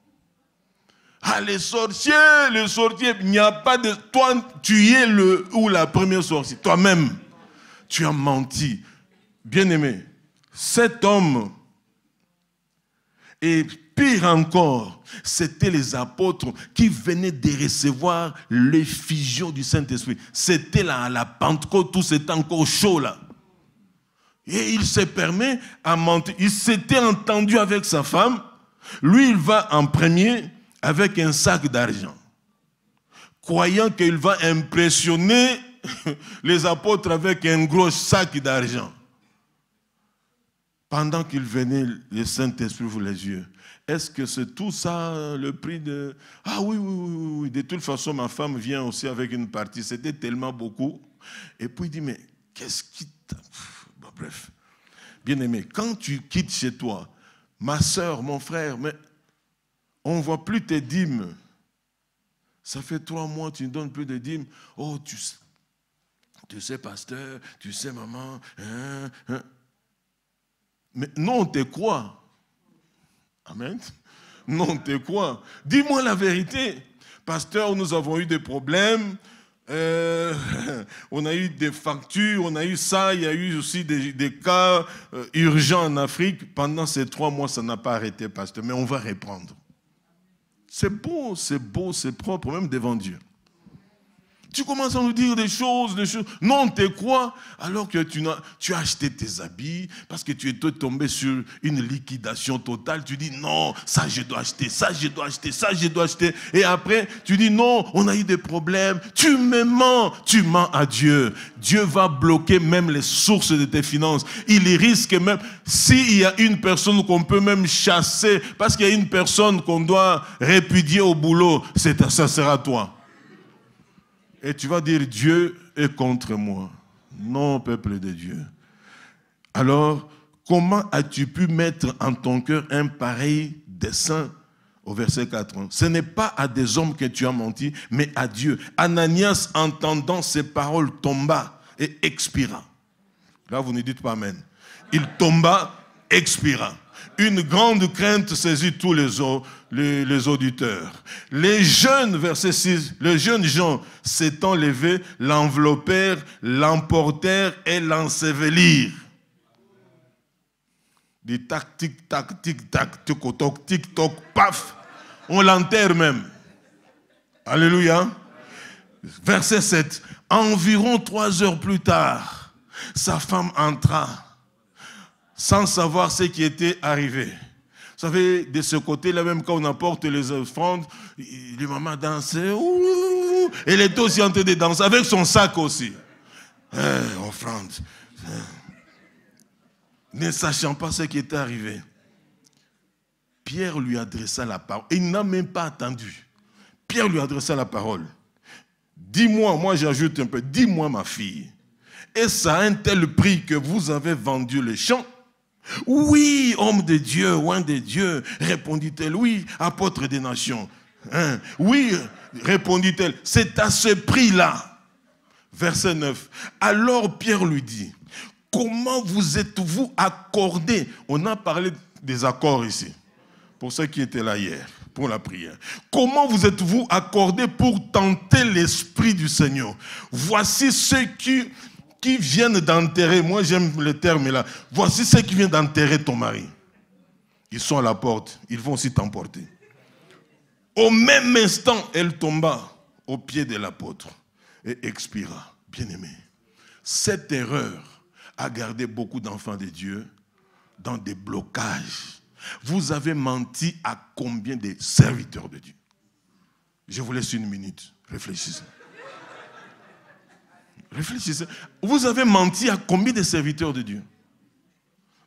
Ah, les sorciers, il n'y a pas de... Toi, tu es le ou la première sorcière. Toi-même, tu as menti. Bien-aimé, cet homme, et pire encore, c'était les apôtres qui venaient de recevoir l'effusion du Saint-Esprit. C'était là, à la Pentecôte, tout c'était encore chaud là. Et il se permet à mentir. Il s'était entendu avec sa femme. Lui, il va en premier avec un sac d'argent, croyant qu'il va impressionner les apôtres avec un gros sac d'argent. Pendant qu'il venait, le Saint-Esprit ouvre les yeux. Est-ce que c'est tout ça, le prix de... Ah oui. De toute façon, ma femme vient aussi avec une partie. C'était tellement beaucoup. Et puis il dit, mais qu'est-ce qui t'a... Bon, bref. Bien-aimé, quand tu quittes chez toi, ma soeur, mon frère, mais on ne voit plus tes dîmes. Ça fait 3 mois, tu ne donnes plus de dîmes. Oh, tu sais, pasteur, tu sais, maman. Mais non, on te croit. Amen. Non, on te croit. Dis-moi la vérité. Pasteur, nous avons eu des problèmes. On a eu des factures, on a eu ça. Il y a eu aussi des cas urgents en Afrique. Pendant ces 3 mois, ça n'a pas arrêté, pasteur. Mais on va reprendre. C'est beau, c'est propre, même devant Dieu. Tu commences à nous dire des choses. Non, on te croit, alors que tu as acheté tes habits, parce que tu es tombé sur une liquidation totale. Tu dis, non, ça je dois acheter, ça je dois acheter, ça je dois acheter. Et après, tu dis, non, on a eu des problèmes. Tu me mens, tu mens à Dieu. Dieu va bloquer même les sources de tes finances. Il risque même, s'il y a une personne qu'on peut même chasser, parce qu'il y a une personne qu'on doit répudier au boulot, ça sera toi. Et tu vas dire, Dieu est contre moi. Non, peuple de Dieu. Alors, comment as-tu pu mettre en ton cœur un pareil dessein? Au verset 4. Ce n'est pas à des hommes que tu as menti, mais à Dieu. Ananias, entendant ces paroles, tomba et expira. Là, vous ne dites pas Amen. Il tomba, expira. Une grande crainte saisit tous les auditeurs. Les jeunes, verset 6, les jeunes gens s'étant levés, l'enveloppèrent, l'emportèrent et l'ensevelirent. Des tac, tic, tac, tic, tac, tic-toc, tic-toc, paf, on l'enterre même. Alléluia. Verset 7, environ 3 heures plus tard, sa femme entra, sans savoir ce qui était arrivé. Vous savez, de ce côté-là, même quand on apporte les offrandes, les mamans dansaient, elle était aussi en train de danser, avec son sac aussi. Offrande. Ne sachant pas ce qui était arrivé, Pierre lui adressa la parole. Il n'a même pas attendu. Pierre lui adressa la parole. Dis-moi, moi j'ajoute un peu, dis-moi ma fille, est-ce à un tel prix que vous avez vendu les champs? Oui, homme de Dieu, oint de Dieu, répondit-elle. Oui, apôtre des nations. Oui, répondit-elle, c'est à ce prix-là. Verset 9. Alors Pierre lui dit, comment vous êtes-vous accordé? On a parlé des accords ici, pour ceux qui étaient là hier, pour la prière. Comment vous êtes-vous accordé pour tenter l'Esprit du Seigneur? Voici ceux qui viennent d'enterrer, moi j'aime le terme là, voici ceux qui viennent d'enterrer ton mari. Ils sont à la porte, ils vont aussi t'emporter. Au même instant, elle tomba aux pieds de l'apôtre et expira. Bien-aimé, cette erreur a gardé beaucoup d'enfants de Dieu dans des blocages. Vous avez menti à combien de serviteurs de Dieu? Je vous laisse 1 minute, réfléchissez. Réfléchissez. Vous avez menti à combien de serviteurs de Dieu?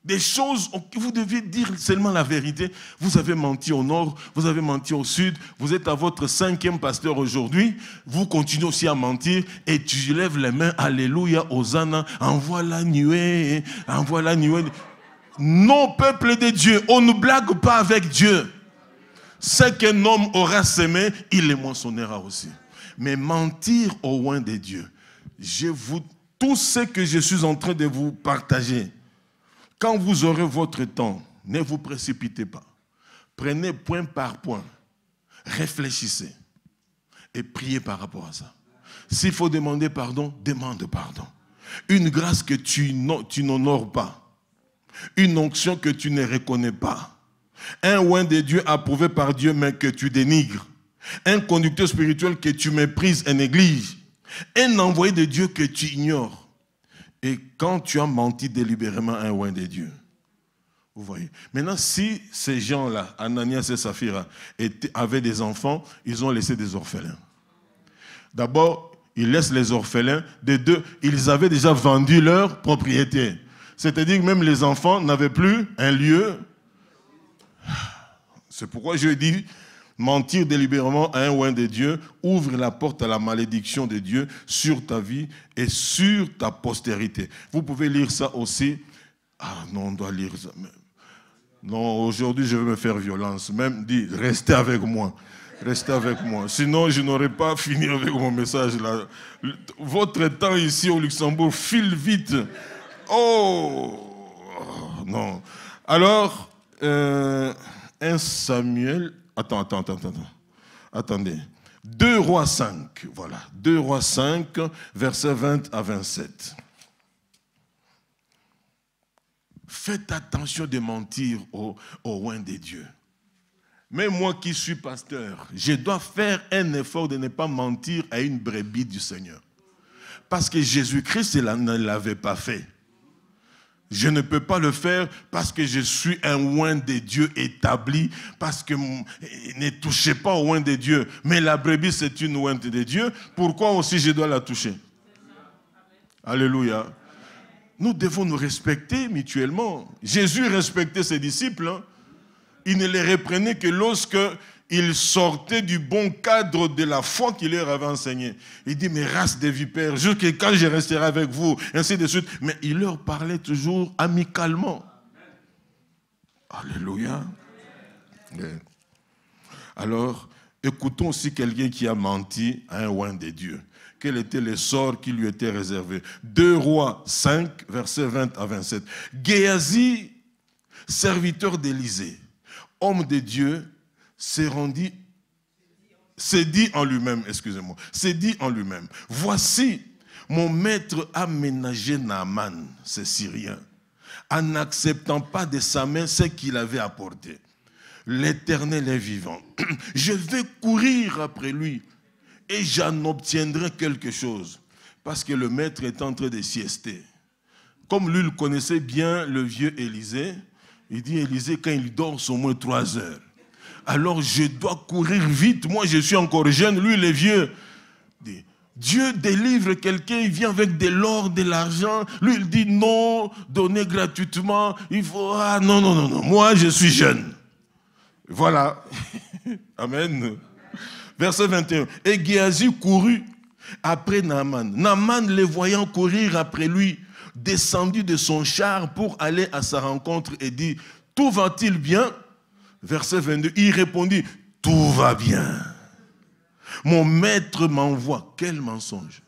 Des choses que vous deviez dire seulement la vérité. Vous avez menti au nord, vous avez menti au sud, vous êtes à votre 5e pasteur aujourd'hui, vous continuez aussi à mentir et tu lèves les mains, alléluia, hosanna, envoie la nuée, envoie la nuée. Non, peuple de Dieu, on ne blague pas avec Dieu. Ce qu'un homme aura semé, il les moissonnera aussi. Mais mentir au loin de Dieu, tout ce que je suis en train de vous partager, quand vous aurez votre temps, ne vous précipitez pas. Prenez point par point. Réfléchissez. Et priez par rapport à ça. S'il faut demander pardon, demande pardon. Une grâce que tu n'honores pas. Une onction que tu ne reconnais pas. Un oint de Dieu approuvé par Dieu, mais que tu dénigres. Un conducteur spirituel que tu méprises et négliges. Un envoyé de Dieu que tu ignores. Et quand tu as menti délibérément à un oint de Dieu, vous voyez. Maintenant, si ces gens-là, Ananias et Saphira, avaient des enfants, ils ont laissé des orphelins. D'abord, ils laissent les orphelins. De deux, ils avaient déjà vendu leur propriété. C'est-à-dire que même les enfants n'avaient plus un lieu. C'est pourquoi je dis, mentir délibérément à un oint de Dieu ouvre la porte à la malédiction de Dieu sur ta vie et sur ta postérité. Vous pouvez lire ça aussi. Ah non, on doit lire ça. Non, aujourd'hui je vais me faire violence. Même dit, restez avec moi. Restez avec moi. Sinon, je n'aurai pas fini avec mon message là. Votre temps ici au Luxembourg file vite. Oh non. Alors, 1 Samuel... Attendez. 2 Rois 5, voilà. 2 Rois 5, versets 20 à 27. Faites attention de mentir au oint de Dieu. Même moi qui suis pasteur, je dois faire un effort de ne pas mentir à une brebis du Seigneur. Parce que Jésus-Christ ne l'avait pas fait. Je ne peux pas le faire parce que je suis un oint de Dieu établi, parce que ne touchez pas au oint de Dieu. Mais la brebis, c'est une ointe de Dieu. Pourquoi aussi je dois la toucher? Alléluia. Nous devons nous respecter mutuellement. Jésus respectait ses disciples. Hein. Il ne les reprenait que lorsque ils sortaient du bon cadre de la foi qu'il leur avait enseigné. Il dit, mais race de vipères, jusqu'à quand je resterai avec vous, ainsi de suite. Mais il leur parlait toujours amicalement. Alléluia. Alors, écoutons aussi quelqu'un qui a menti à un oint de Dieu. Quel était le sort qui lui était réservé? 2 Rois 5, versets 20 à 27. Géasi, serviteur d'Élisée, homme de Dieu, s'est dit en lui-même, voici, mon maître a ménagé Naaman, ce Syrien, en n'acceptant pas de sa main ce qu'il avait apporté. L'Éternel est vivant. Je vais courir après lui et j'en obtiendrai quelque chose. Parce que le maître est en train de siester. Comme lui, il connaissait bien le vieux Élisée, il dit, Élisée, quand il dort, c'est au moins 3 heures. Alors je dois courir vite. Moi, je suis encore jeune. Lui, il est vieux. Dieu délivre quelqu'un, il vient avec de l'or, de l'argent. Lui, il dit non, donner gratuitement. Il faut... Ah non. Moi, je suis jeune. Voilà. Amen. Verset 21. Et Géasi courut après Naaman. Naaman, les voyant courir après lui, descendit de son char pour aller à sa rencontre et dit, tout va-t-il bien? Verset 22, il répondit, tout va bien. Mon maître m'envoie, quel mensonge.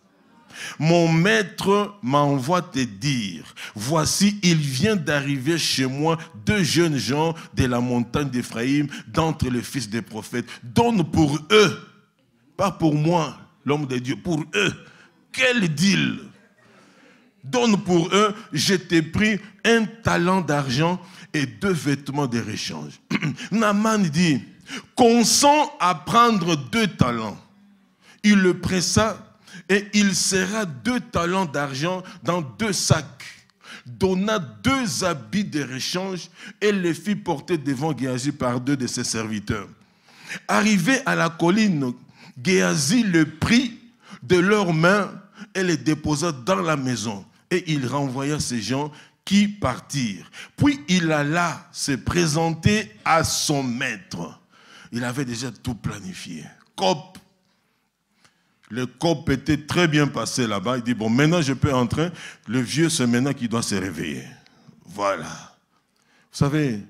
Mon maître m'envoie te dire, voici, il vient d'arriver chez moi 2 jeunes gens de la montagne d'Éphraïm, d'entre les fils des prophètes. Donne pour eux, pas pour moi, l'homme de Dieu, pour eux. Quel deal! Donne pour eux, je t'ai pris 1 talent d'argent et 2 vêtements de réchange. Naaman dit, consent à prendre 2 talents. Il le pressa et il serra 2 talents d'argent dans 2 sacs, donna 2 habits de réchange et les fit porter devant Géasi par 2 de ses serviteurs. Arrivé à la colline, Géasi le prit de leurs mains et les déposa dans la maison. Et il renvoya ces gens qui partirent. Puis il alla se présenter à son maître. Il avait déjà tout planifié. COP. Le COP était très bien passé là-bas. Il dit, bon, maintenant je peux entrer. Le vieux, c'est maintenant qu'il doit se réveiller. Voilà. Vous savez,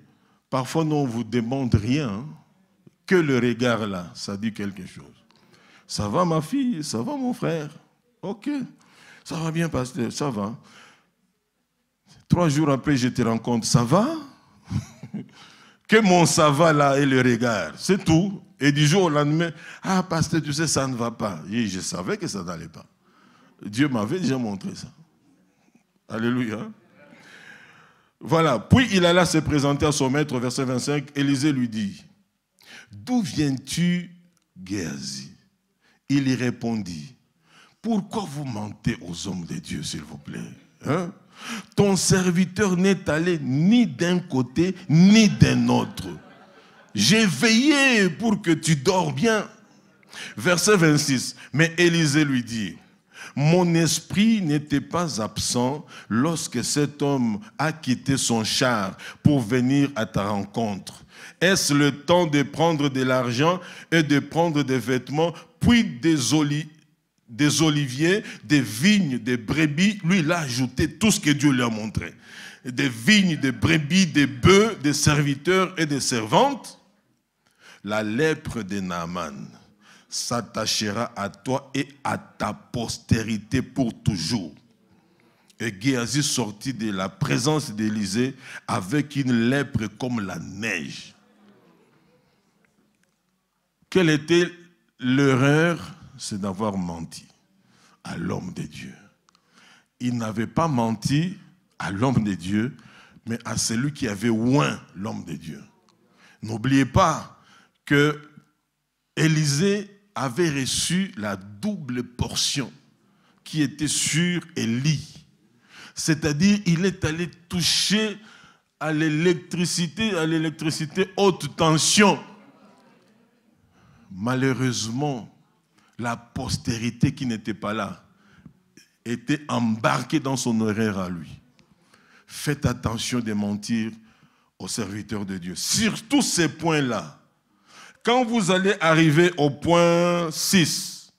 parfois, nous, on ne vous demande rien. Hein, que le regard là, ça dit quelque chose. Ça va ma fille, ça va mon frère. Ok, ça va bien pasteur, ça va. 3 jours après, je te rencontre, ça va? Que mon ça va là et le regard, c'est tout. Et du jour au lendemain, ah pasteur, tu sais, ça ne va pas. Et je savais que ça n'allait pas. Dieu m'avait déjà montré ça. Alléluia. Voilà, puis il alla se présenter à son maître, verset 25, Élisée lui dit, d'où viens-tu, Géasi? Il y répondit, pourquoi vous mentez aux hommes de Dieu, s'il vous plaît? Hein? Ton serviteur n'est allé ni d'un côté, ni d'un autre. J'ai veillé pour que tu dors bien. Verset 26, mais Élisée lui dit, mon esprit n'était pas absent lorsque cet homme a quitté son char pour venir à ta rencontre. Est-ce le temps de prendre de l'argent et de prendre des vêtements, puis des oliviers, des vignes, des brebis? Lui, il a ajouté tout ce que Dieu lui a montré. Des vignes, des brebis, des bœufs, des serviteurs et des servantes. La lèpre de Naaman s'attachera à toi et à ta postérité pour toujours. Et Géasi sortit de la présence d'Élisée avec une lèpre comme la neige. Quelle était l'erreur? C'est d'avoir menti à l'homme de Dieu. Il n'avait pas menti à l'homme de Dieu, mais à celui qui avait oint l'homme de Dieu. N'oubliez pas que Élisée avait reçu la double portion qui était sur Élie. C'est-à-dire, il est allé toucher à l'électricité haute tension. Malheureusement, la postérité qui n'était pas là était embarquée dans son erreur à lui. Faites attention de mentir aux serviteurs de Dieu. Sur tous ces points-là, quand vous allez arriver au point 6,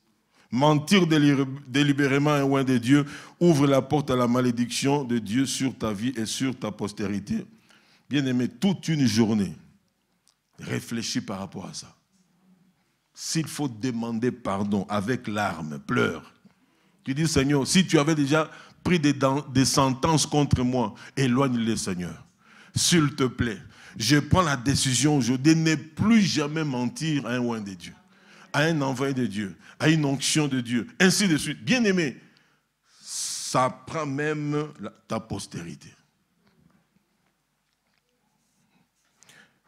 mentir délibérément un oint de Dieu ouvre la porte à la malédiction de Dieu sur ta vie et sur ta postérité. Bien-aimé, toute une journée, réfléchis par rapport à ça. S'il faut demander pardon avec larmes, pleure. Tu dis, Seigneur, si tu avais déjà pris des sentences contre moi, éloigne-les, Seigneur. S'il te plaît, je prends la décision aujourd'hui de ne plus jamais mentir à un oint de Dieu, à un envoyé de Dieu, à une onction de Dieu, ainsi de suite. Bien-aimé, ça prend même ta postérité.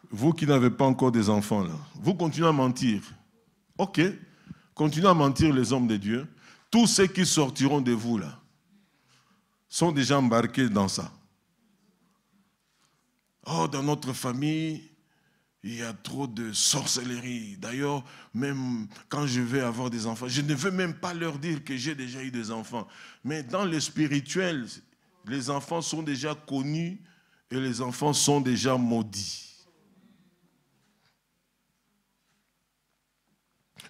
Vous qui n'avez pas encore des enfants, là, vous continuez à mentir. Ok, continuez à mentir les hommes de Dieu. Tous ceux qui sortiront de vous, là, sont déjà embarqués dans ça. Oh, dans notre famille, il y a trop de sorcellerie. D'ailleurs, même quand je vais avoir des enfants, je ne veux même pas leur dire que j'ai déjà eu des enfants. Mais dans le spirituel, les enfants sont déjà connus et les enfants sont déjà maudits.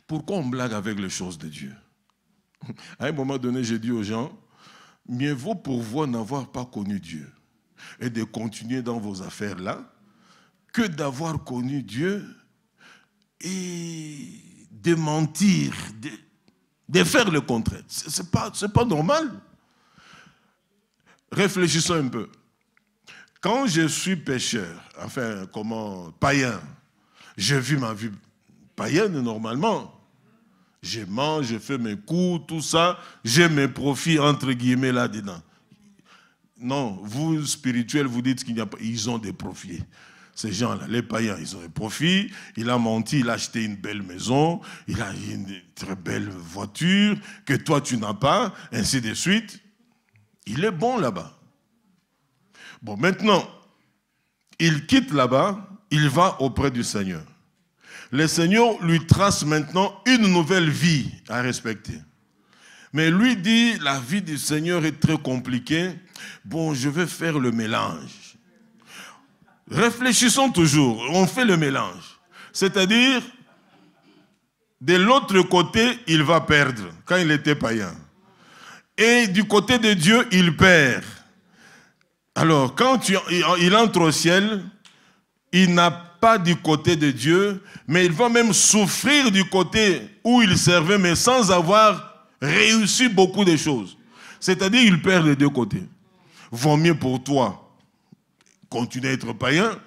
Pourquoi on blague avec les choses de Dieu? À un moment donné, j'ai dit aux gens, mieux vaut pour vous n'avoir pas connu Dieu et de continuer dans vos affaires là, que d'avoir connu Dieu et de mentir, de faire le contraire. C'est pas normal. Réfléchissons un peu. Quand je suis pécheur, enfin, païen, j'ai vu ma vie païenne normalement. Je mange, je fais mes coups, tout ça, j'ai mes profits entre guillemets là-dedans. Non, vous, spirituels, vous dites qu'il n'y a pas, ils ont des profits. Ces gens-là, les païens, ils ont des profits. Il a menti, il a acheté une belle maison, il a une très belle voiture que toi tu n'as pas, ainsi de suite. Il est bon là-bas. Bon, maintenant, il quitte là-bas, il va auprès du Seigneur. Le Seigneur lui trace maintenant une nouvelle vie à respecter. Mais lui dit, la vie du Seigneur est très compliquée. Bon, je vais faire le mélange. Réfléchissons toujours, on fait le mélange. C'est-à-dire, de l'autre côté, il va perdre, quand il était païen. Et du côté de Dieu, il perd. Alors, quand il entre au ciel, il n'a pas du côté de Dieu, mais il va même souffrir du côté où il servait, mais sans avoir réussi beaucoup de choses. C'est-à-dire, il perd les deux côtés. Vaut mieux pour toi continuer à être païen,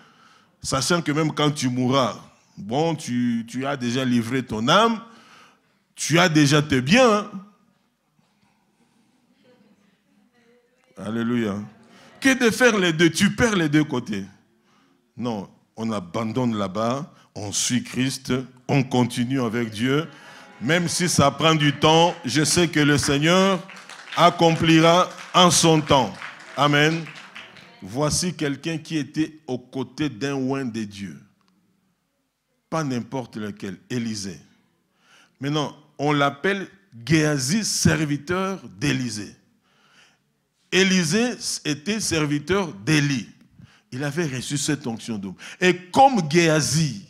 sachant que même quand tu mourras, bon, tu as déjà livré ton âme, tu as déjà tes biens. Alléluia. Que de faire les deux? Tu perds les deux côtés. Non, on abandonne là-bas, on suit Christ, on continue avec Dieu. Même si ça prend du temps, je sais que le Seigneur accomplira en son temps. Amen. Voici quelqu'un qui était aux côtés d'un oint de Dieu. Pas n'importe lequel, Élisée. Maintenant, on l'appelle Géasi, serviteur d'Élisée. Élisée était serviteur d'Élie. Il avait reçu cette onction d'homme. Et comme Géasi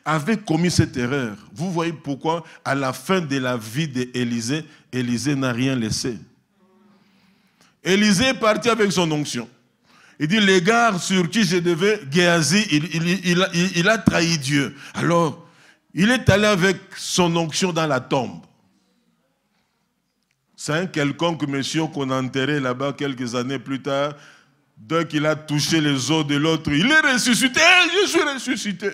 avait commis cette erreur, vous voyez pourquoi à la fin de la vie d'Élisée, Élisée n'a rien laissé. Élisée est parti avec son onction. Il dit, les gars sur qui je devais, Géasi, il a trahi Dieu. Alors, il est allé avec son onction dans la tombe. C'est un quelconque monsieur qu'on a enterré là-bas quelques années plus tard. Dès qu'il a touché les os de l'autre, il est ressuscité. Je suis ressuscité.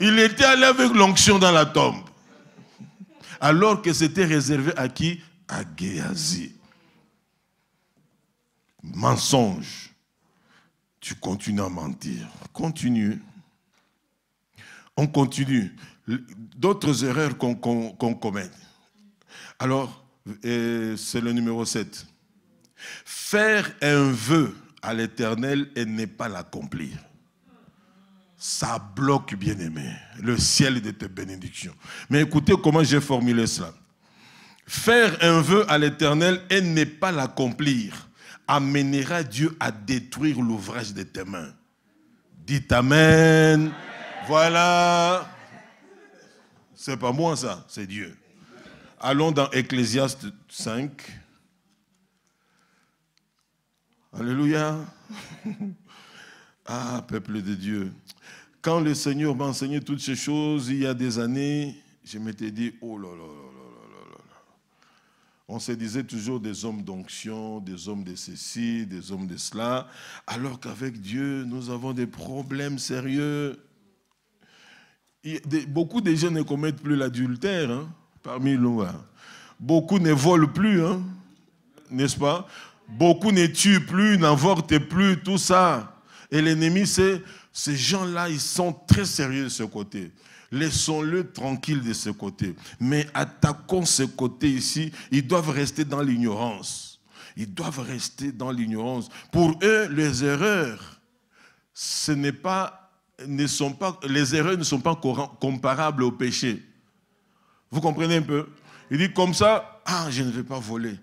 Il était allé avec l'onction dans la tombe. Alors que c'était réservé à qui? À Géasi. Mensonge. Tu continues à mentir. Continue. On continue. D'autres erreurs qu'on commet. Alors, c'est le numéro 7. Faire un vœu à l'Éternel et ne pas l'accomplir. Ça bloque, bien-aimé, le ciel de tes bénédictions. Mais écoutez comment j'ai formulé cela. Faire un vœu à l'Éternel et ne pas l'accomplir amènera Dieu à détruire l'ouvrage de tes mains. Dites Amen. Voilà. C'est pas moi ça, c'est Dieu. Allons dans Ecclésiaste 5. Alléluia. Ah, peuple de Dieu. Quand le Seigneur m'a enseigné toutes ces choses, il y a des années, je m'étais dit, oh là là là là là là là. On se disait toujours des hommes d'onction, des hommes de ceci, des hommes de cela, alors qu'avec Dieu, nous avons des problèmes sérieux. Beaucoup de gens ne commettent plus l'adultère, hein, parmi nous. Hein. Beaucoup ne volent plus, hein, n'est-ce pas? Beaucoup ne tuent plus, n'avortent plus, tout ça. Et l'ennemi, ces gens-là, ils sont très sérieux de ce côté. Laissons-le tranquille de ce côté. Mais attaquons ce côté ici. Ils doivent rester dans l'ignorance. Ils doivent rester dans l'ignorance. Pour eux, les erreurs, les erreurs ne sont pas comparables au péché. Vous comprenez un peu? Il dit comme ça, ah, je ne vais pas voler.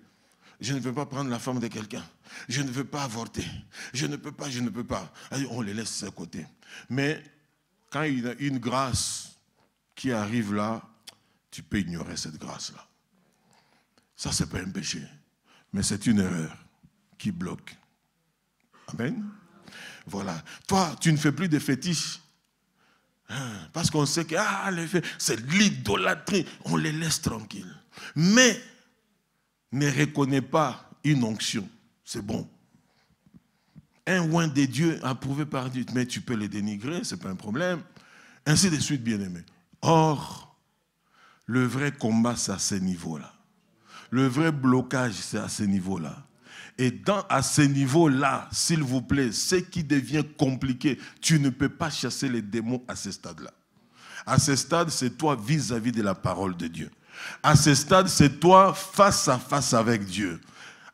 Je ne veux pas prendre la femme de quelqu'un. Je ne veux pas avorter. Je ne peux pas, je ne peux pas. Allez, on les laisse de ce côté. Mais quand il y a une grâce qui arrive là, tu peux ignorer cette grâce-là. Ça, ce n'est pas un péché. Mais c'est une erreur qui bloque. Amen. Voilà. Toi, tu ne fais plus de fétiches. Parce qu'on sait que c'est l'idolâtrie. On les laisse tranquilles. Mais ne reconnais pas une onction. C'est bon. Un oint de Dieu approuvé par Dieu, mais tu peux les dénigrer, ce n'est pas un problème. Ainsi de suite, bien-aimé. Or, le vrai combat, c'est à ce niveau-là. Le vrai blocage, c'est à ce niveau-là. Et à ce niveau-là, s'il vous plaît, ce qui devient compliqué, tu ne peux pas chasser les démons à ce stade-là. À ce stade, c'est toi vis-à-vis de la parole de Dieu. À ce stade, c'est toi face à face avec Dieu.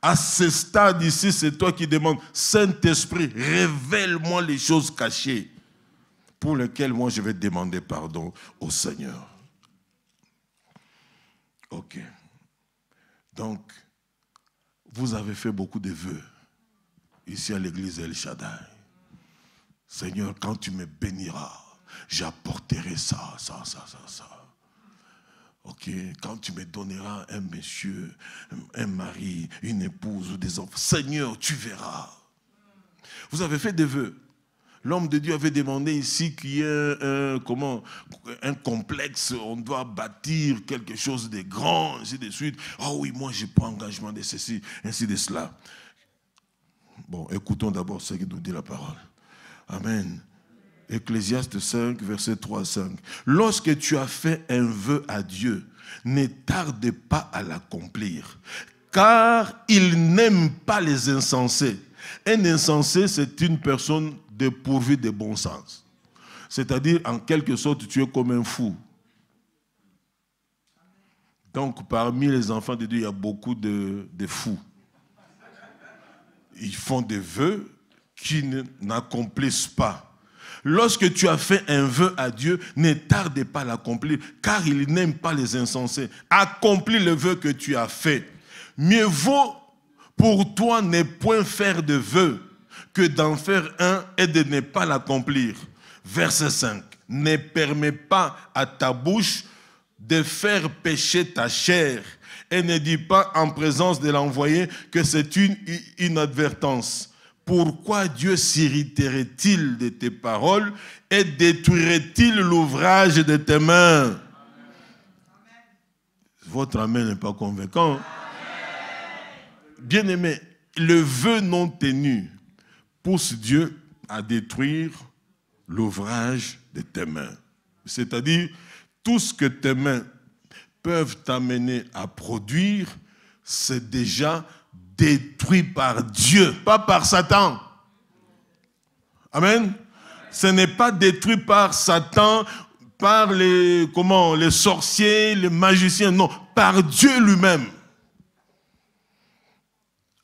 À ce stade ici, c'est toi qui demandes, Saint-Esprit, révèle-moi les choses cachées pour lesquelles moi je vais demander pardon au Seigneur. Ok. Donc, vous avez fait beaucoup de vœux ici à l'église El Shaddai. Seigneur, quand tu me béniras, j'apporterai ça, ça, ça, ça, ça. Ok, quand tu me donneras un monsieur, un mari, une épouse ou des enfants, Seigneur, tu verras. Vous avez fait des vœux. L'homme de Dieu avait demandé ici qu'il y ait un complexe, on doit bâtir quelque chose de grand, ainsi de suite. Ah oui, moi je prends engagement de ceci, ainsi de cela. Bon, écoutons d'abord ce que nous dit la parole. Amen. Ecclésiaste 5, versets 3 à 5. Lorsque tu as fait un vœu à Dieu, ne tarde pas à l'accomplir, car il n'aime pas les insensés. Un insensé, c'est une personne dépourvue de bon sens. C'est-à-dire, en quelque sorte, tu es comme un fou. Donc, parmi les enfants de Dieu, il y a beaucoup de fous. Ils font des vœux qui n'accomplissent pas. Lorsque tu as fait un vœu à Dieu, ne tarde pas à l'accomplir, car il n'aime pas les insensés. Accomplis le vœu que tu as fait. Mieux vaut pour toi ne point faire de vœu que d'en faire un et de ne pas l'accomplir. Verset 5. Ne permets pas à ta bouche de faire pécher ta chair et ne dis pas en présence de l'envoyé que c'est une inadvertance. Pourquoi Dieu s'irriterait-il de tes paroles et détruirait-il l'ouvrage de tes mains? Votre amen n'est pas convaincant. Bien-aimé, le vœu non tenu pousse Dieu à détruire l'ouvrage de tes mains. C'est-à-dire, tout ce que tes mains peuvent t'amener à produire, c'est déjà détruit par Dieu, pas par Satan. Amen. Ce n'est pas détruit par Satan, par les sorciers, les magiciens, non, par Dieu lui-même.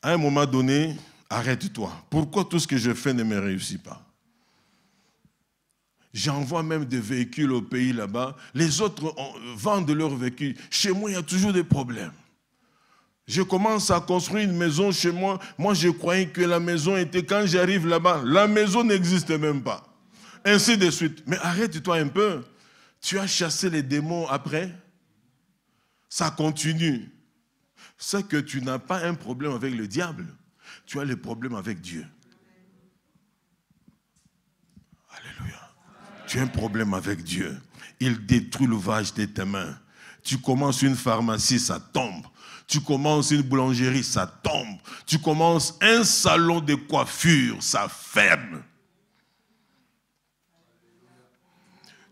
À un moment donné, arrête-toi. Pourquoi tout ce que je fais ne me réussit pas? J'envoie même des véhicules au pays là-bas. Les autres vendent leurs véhicules. Chez moi, il y a toujours des problèmes. Je commence à construire une maison chez moi. Moi, je croyais que la maison était... Quand j'arrive là-bas, la maison n'existe même pas. Ainsi de suite. Mais arrête-toi un peu. Tu as chassé les démons après. Ça continue. C'est que tu n'as pas un problème avec le diable. Tu as le problème avec Dieu. Alléluia. Tu as un problème avec Dieu. Il détruit l'ouvrage de tes mains. Tu commences une pharmacie, ça tombe. Tu commences une boulangerie, ça tombe. Tu commences un salon de coiffure, ça ferme.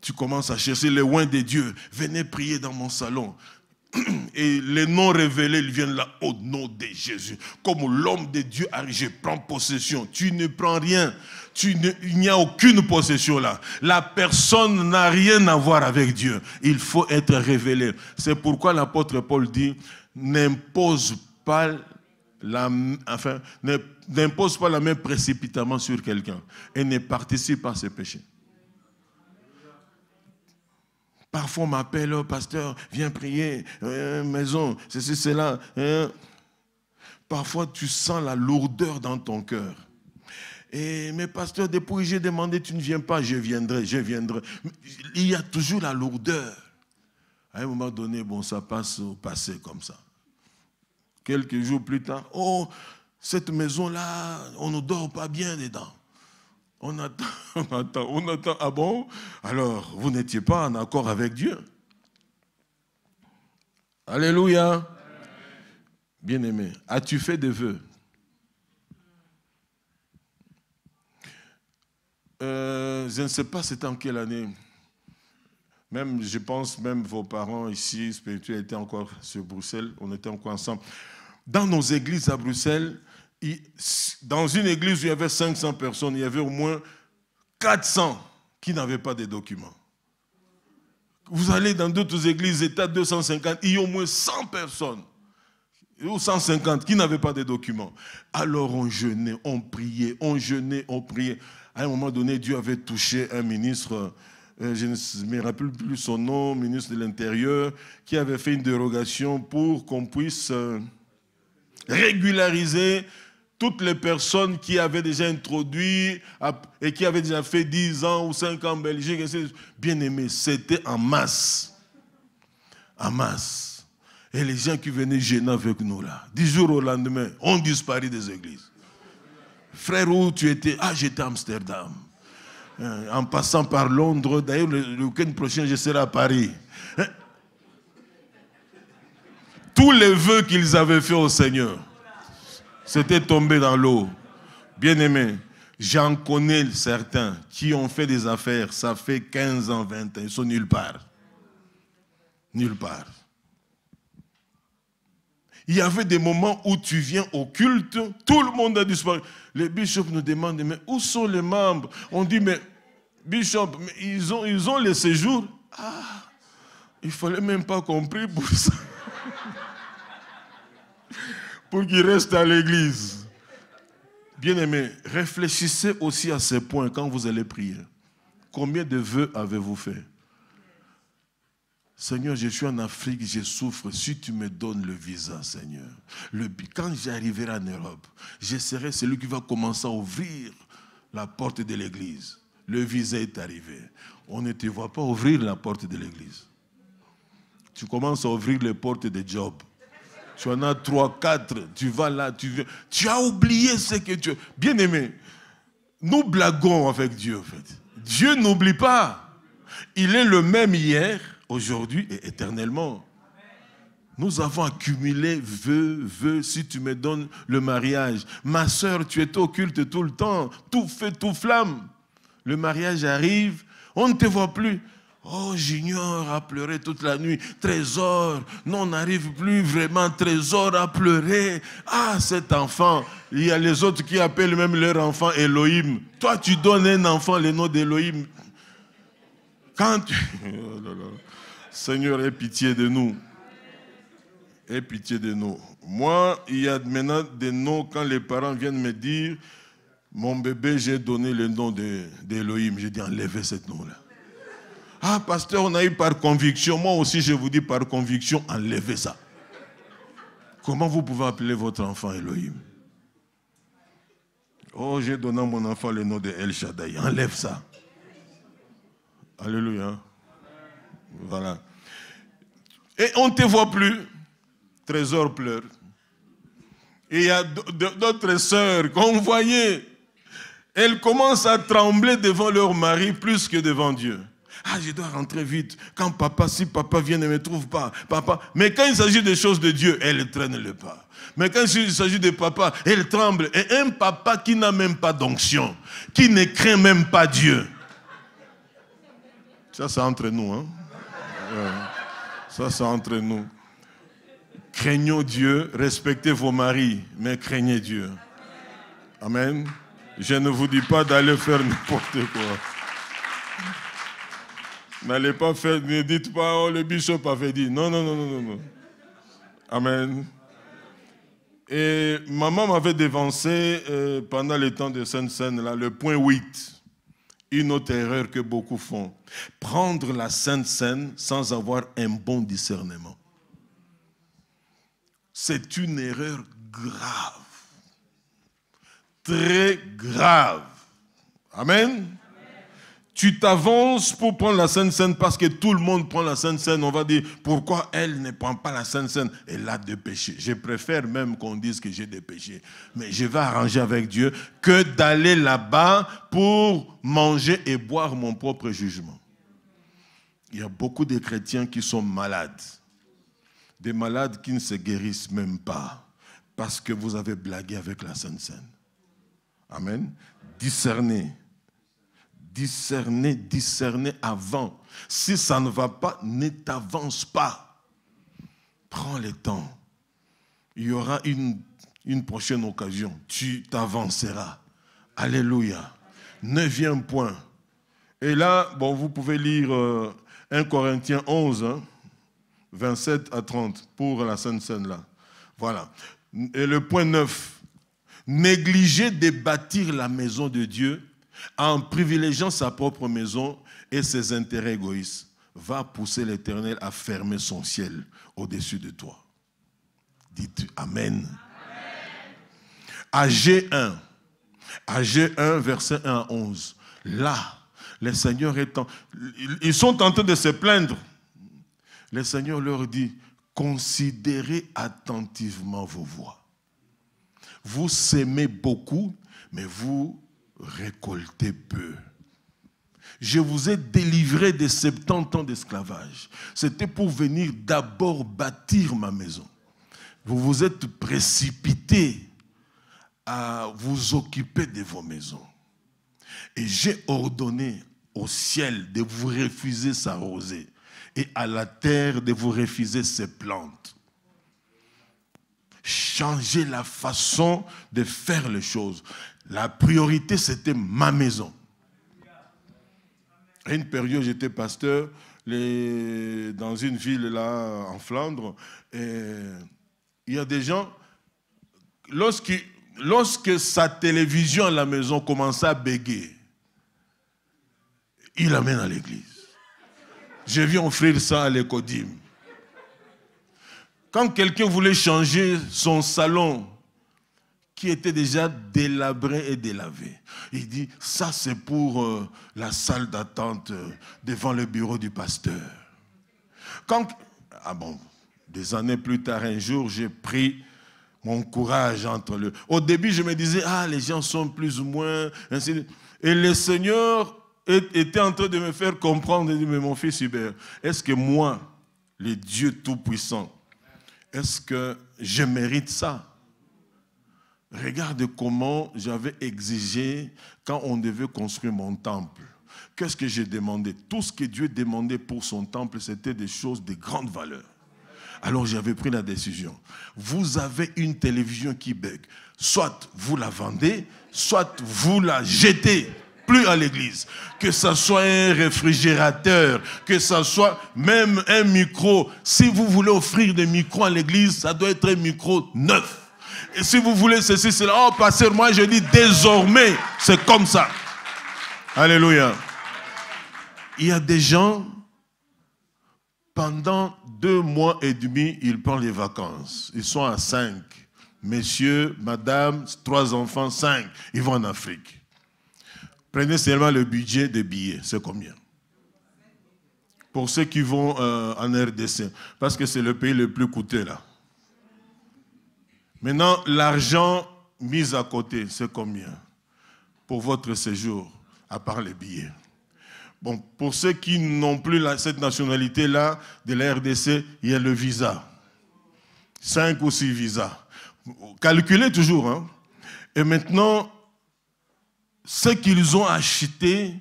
Tu commences à chercher les oins de Dieu. Venez prier dans mon salon. Et les noms révélés, ils viennent là au nom de Jésus. Comme l'homme de Dieu arrive, je prends possession. Tu ne prends rien. Il n'y a aucune possession là. La personne n'a rien à voir avec Dieu. Il faut être révélé. C'est pourquoi l'apôtre Paul dit, n'impose pas la main précipitamment sur quelqu'un et ne participe pas à ses péchés. Parfois on m'appelle, oh, pasteur, viens prier, maison, ceci, cela. Parfois tu sens la lourdeur dans ton cœur. Mais pasteur, depuis que j'ai demandé, tu ne viens pas, je viendrai, je viendrai. Il y a toujours la lourdeur. À un moment donné, bon, ça passe au passé comme ça. Quelques jours plus tard, oh, cette maison-là, on ne dort pas bien dedans. On attend. Ah bon? Alors, vous n'étiez pas en accord avec Dieu. Alléluia. Bien-aimé, as-tu fait des vœux? Je ne sais pas c'était en quelle année. Même, je pense, même vos parents ici, spirituels, étaient encore sur Bruxelles. On était encore ensemble. Dans nos églises à Bruxelles, dans une église où il y avait 500 personnes, il y avait au moins 400 qui n'avaient pas de documents. Vous allez dans d'autres églises, État 250, il y a au moins 100 personnes, ou 150 qui n'avaient pas de documents. Alors on jeûnait, on priait, on jeûnait, on priait. À un moment donné, Dieu avait touché un ministre je ne me rappelle plus son nom, ministre de l'Intérieur, qui avait fait une dérogation pour qu'on puisse régulariser toutes les personnes qui avaient déjà introduit et qui avaient déjà fait 10 ans ou 5 ans en Belgique. Bien aimé, c'était en masse. En masse. Et les gens qui venaient gêner avec nous là, 10 jours au lendemain, ont disparu des églises. Frère, où tu étais? Ah, j'étais à Amsterdam. En passant par Londres, d'ailleurs le week-end prochain, je serai à Paris. Tous les vœux qu'ils avaient faits au Seigneur, c'était tombé dans l'eau. Bien-aimé, j'en connais certains qui ont fait des affaires, ça fait 15 ans, 20 ans, ils sont nulle part. Nulle part. Il y avait des moments où tu viens au culte, tout le monde a disparu. Les bishops nous demandent, mais où sont les membres? On dit, mais bishop, mais ils ont les séjours. Ah, il ne fallait même pas qu'on prie pour ça. Pour qu'ils restent à l'église. Bien-aimés, réfléchissez aussi à ces points quand vous allez prier. Combien de vœux avez-vous fait? Seigneur, je suis en Afrique, je souffre. Si tu me donnes le visa, Seigneur, quand j'arriverai en Europe, je serai celui qui va commencer à ouvrir la porte de l'église. Le visa est arrivé. On ne te voit pas ouvrir la porte de l'église. Tu commences à ouvrir les portes de job. Tu en as 3, 4, tu vas là, tu viens. Tu as oublié ce que tu... Bien-aimé, nous blaguons avec Dieu, en fait. Dieu n'oublie pas. Il est le même hier, aujourd'hui et éternellement. Nous avons accumulé vœux, si tu me donnes le mariage. Ma soeur, tu es au culte tout le temps, tout feu, tout flamme. Le mariage arrive, on ne te voit plus. Oh, Junior a pleuré toute la nuit. Trésor, non, on n'arrive plus vraiment. Trésor a pleuré. Ah, cet enfant. Il y a les autres qui appellent même leur enfant Elohim. Toi, tu donnes un enfant le nom d'Elohim. Quand tu... Oh là là. Seigneur, aie pitié de nous. Aie pitié de nous. Moi, il y a maintenant des noms quand les parents viennent me dire, mon bébé, j'ai donné le nom d'Elohim. J'ai dit, enlevez ce nom-là. Ah, pasteur, on a eu par conviction. Moi aussi, je vous dis par conviction, enlevez ça. Comment vous pouvez appeler votre enfant Elohim? Oh, j'ai donné à mon enfant le nom de El Shaddai. Enlève ça. Alléluia. Voilà. Et on ne te voit plus. Trésor pleure. Et il y a d'autres sœurs qu'on voyait. Elles commencent à trembler devant leur mari plus que devant Dieu. Ah, je dois rentrer vite. Quand papa, si papa vient, ne me trouve pas. Papa. Mais quand il s'agit des choses de Dieu, elle traîne le pas. Mais quand il s'agit de papa, elle tremble. Et un papa qui n'a même pas d'onction, qui ne craint même pas Dieu. Ça, c'est entre nous. Hein? Ouais. Ça, c'est entre nous. Craignons Dieu, respectez vos maris, mais craignez Dieu. Amen. Je ne vous dis pas d'aller faire n'importe quoi. N'allez pas faire, ne dites pas, oh, le bishop avait dit. Non, non, non, non, non. Amen. Et maman m'avait dévancé pendant les temps de Sainte-Seine, là, le point 8. Une autre erreur que beaucoup font. Prendre la Sainte-Seine sans avoir un bon discernement. C'est une erreur grave. Très grave. Amen. Tu t'avances pour prendre la Sainte Seine parce que tout le monde prend la Sainte Seine. On va dire, pourquoi elle ne prend pas la Sainte Seine? Elle a des péchés. Je préfère même qu'on dise que j'ai des péchés. Mais je vais arranger avec Dieu que d'aller là-bas pour manger et boire mon propre jugement. Il y a beaucoup de chrétiens qui sont malades. Des malades qui ne se guérissent même pas parce que vous avez blagué avec la Sainte Seine. Amen. Discernez. Discerner avant. Si ça ne va pas, ne t'avance pas. Prends le temps. Il y aura une prochaine occasion. Tu t'avanceras. Alléluia. 9e point. Et là, bon, vous pouvez lire 1 Corinthiens 11, 27 à 30 pour la Sainte Seine là. Voilà. Et le point 9. Négliger de bâtir la maison de Dieu en privilégiant sa propre maison et ses intérêts égoïstes, va pousser l'Éternel à fermer son ciel au-dessus de toi. Dites Amen. Agé 1, verset 1 à 11. Là, le Seigneur ils sont en train de se plaindre. Le Seigneur leur dit, considérez attentivement vos voies. Vous sémez beaucoup, mais vous récoltez peu. Je vous ai délivré de 70 ans d'esclavage. C'était pour venir d'abord bâtir ma maison. Vous vous êtes précipités à vous occuper de vos maisons. Et j'ai ordonné au ciel de vous refuser sa rosée et à la terre de vous refuser ses plantes. Changez la façon de faire les choses. La priorité, c'était ma maison. À une période, j'étais pasteur dans une ville là en Flandre. Et il y a des gens, lorsque sa télévision à la maison commençait à bégayer, il l'amène à l'église. Je viens offrir ça à l'Ecodim. Quand quelqu'un voulait changer son salon, qui était déjà délabré et délavé, il dit, ça c'est pour la salle d'attente devant le bureau du pasteur. Des années plus tard, un jour, j'ai pris mon courage entre le... Au début, je me disais, les gens sont plus ou moins... Ainsi... Et le Seigneur était en train de me faire comprendre, il dit, mais mon fils Hubert, est-ce que moi, le Dieu Tout-Puissant, est-ce que je mérite ça? Regarde comment j'avais exigé quand on devait construire mon temple. Qu'est-ce que j'ai demandé? Tout ce que Dieu demandait pour son temple, c'était des choses de grande valeur. Alors j'avais pris la décision. Vous avez une télévision qui bug. Soit vous la vendez, soit vous la jetez plus à l'église. Que ce soit un réfrigérateur, que ce soit même un micro. Si vous voulez offrir des micros à l'église, ça doit être un micro neuf. Et si vous voulez ceci, cela, oh pasteur, moi je dis désormais, c'est comme ça. Alléluia. Il y a des gens, pendant 2 mois et demi, ils prennent les vacances. Ils sont à 5. Messieurs, madame, 3 enfants, 5. Ils vont en Afrique. Prenez seulement le budget des billets, c'est combien? Pour ceux qui vont en RDC, parce que c'est le pays le plus coûteux là. Maintenant, l'argent mis à côté, c'est combien pour votre séjour, à part les billets? Bon, pour ceux qui n'ont plus cette nationalité-là de la RDC, il y a le visa. 5 ou 6 visas. Calculez toujours. Hein. Et maintenant, ce qu'ils ont acheté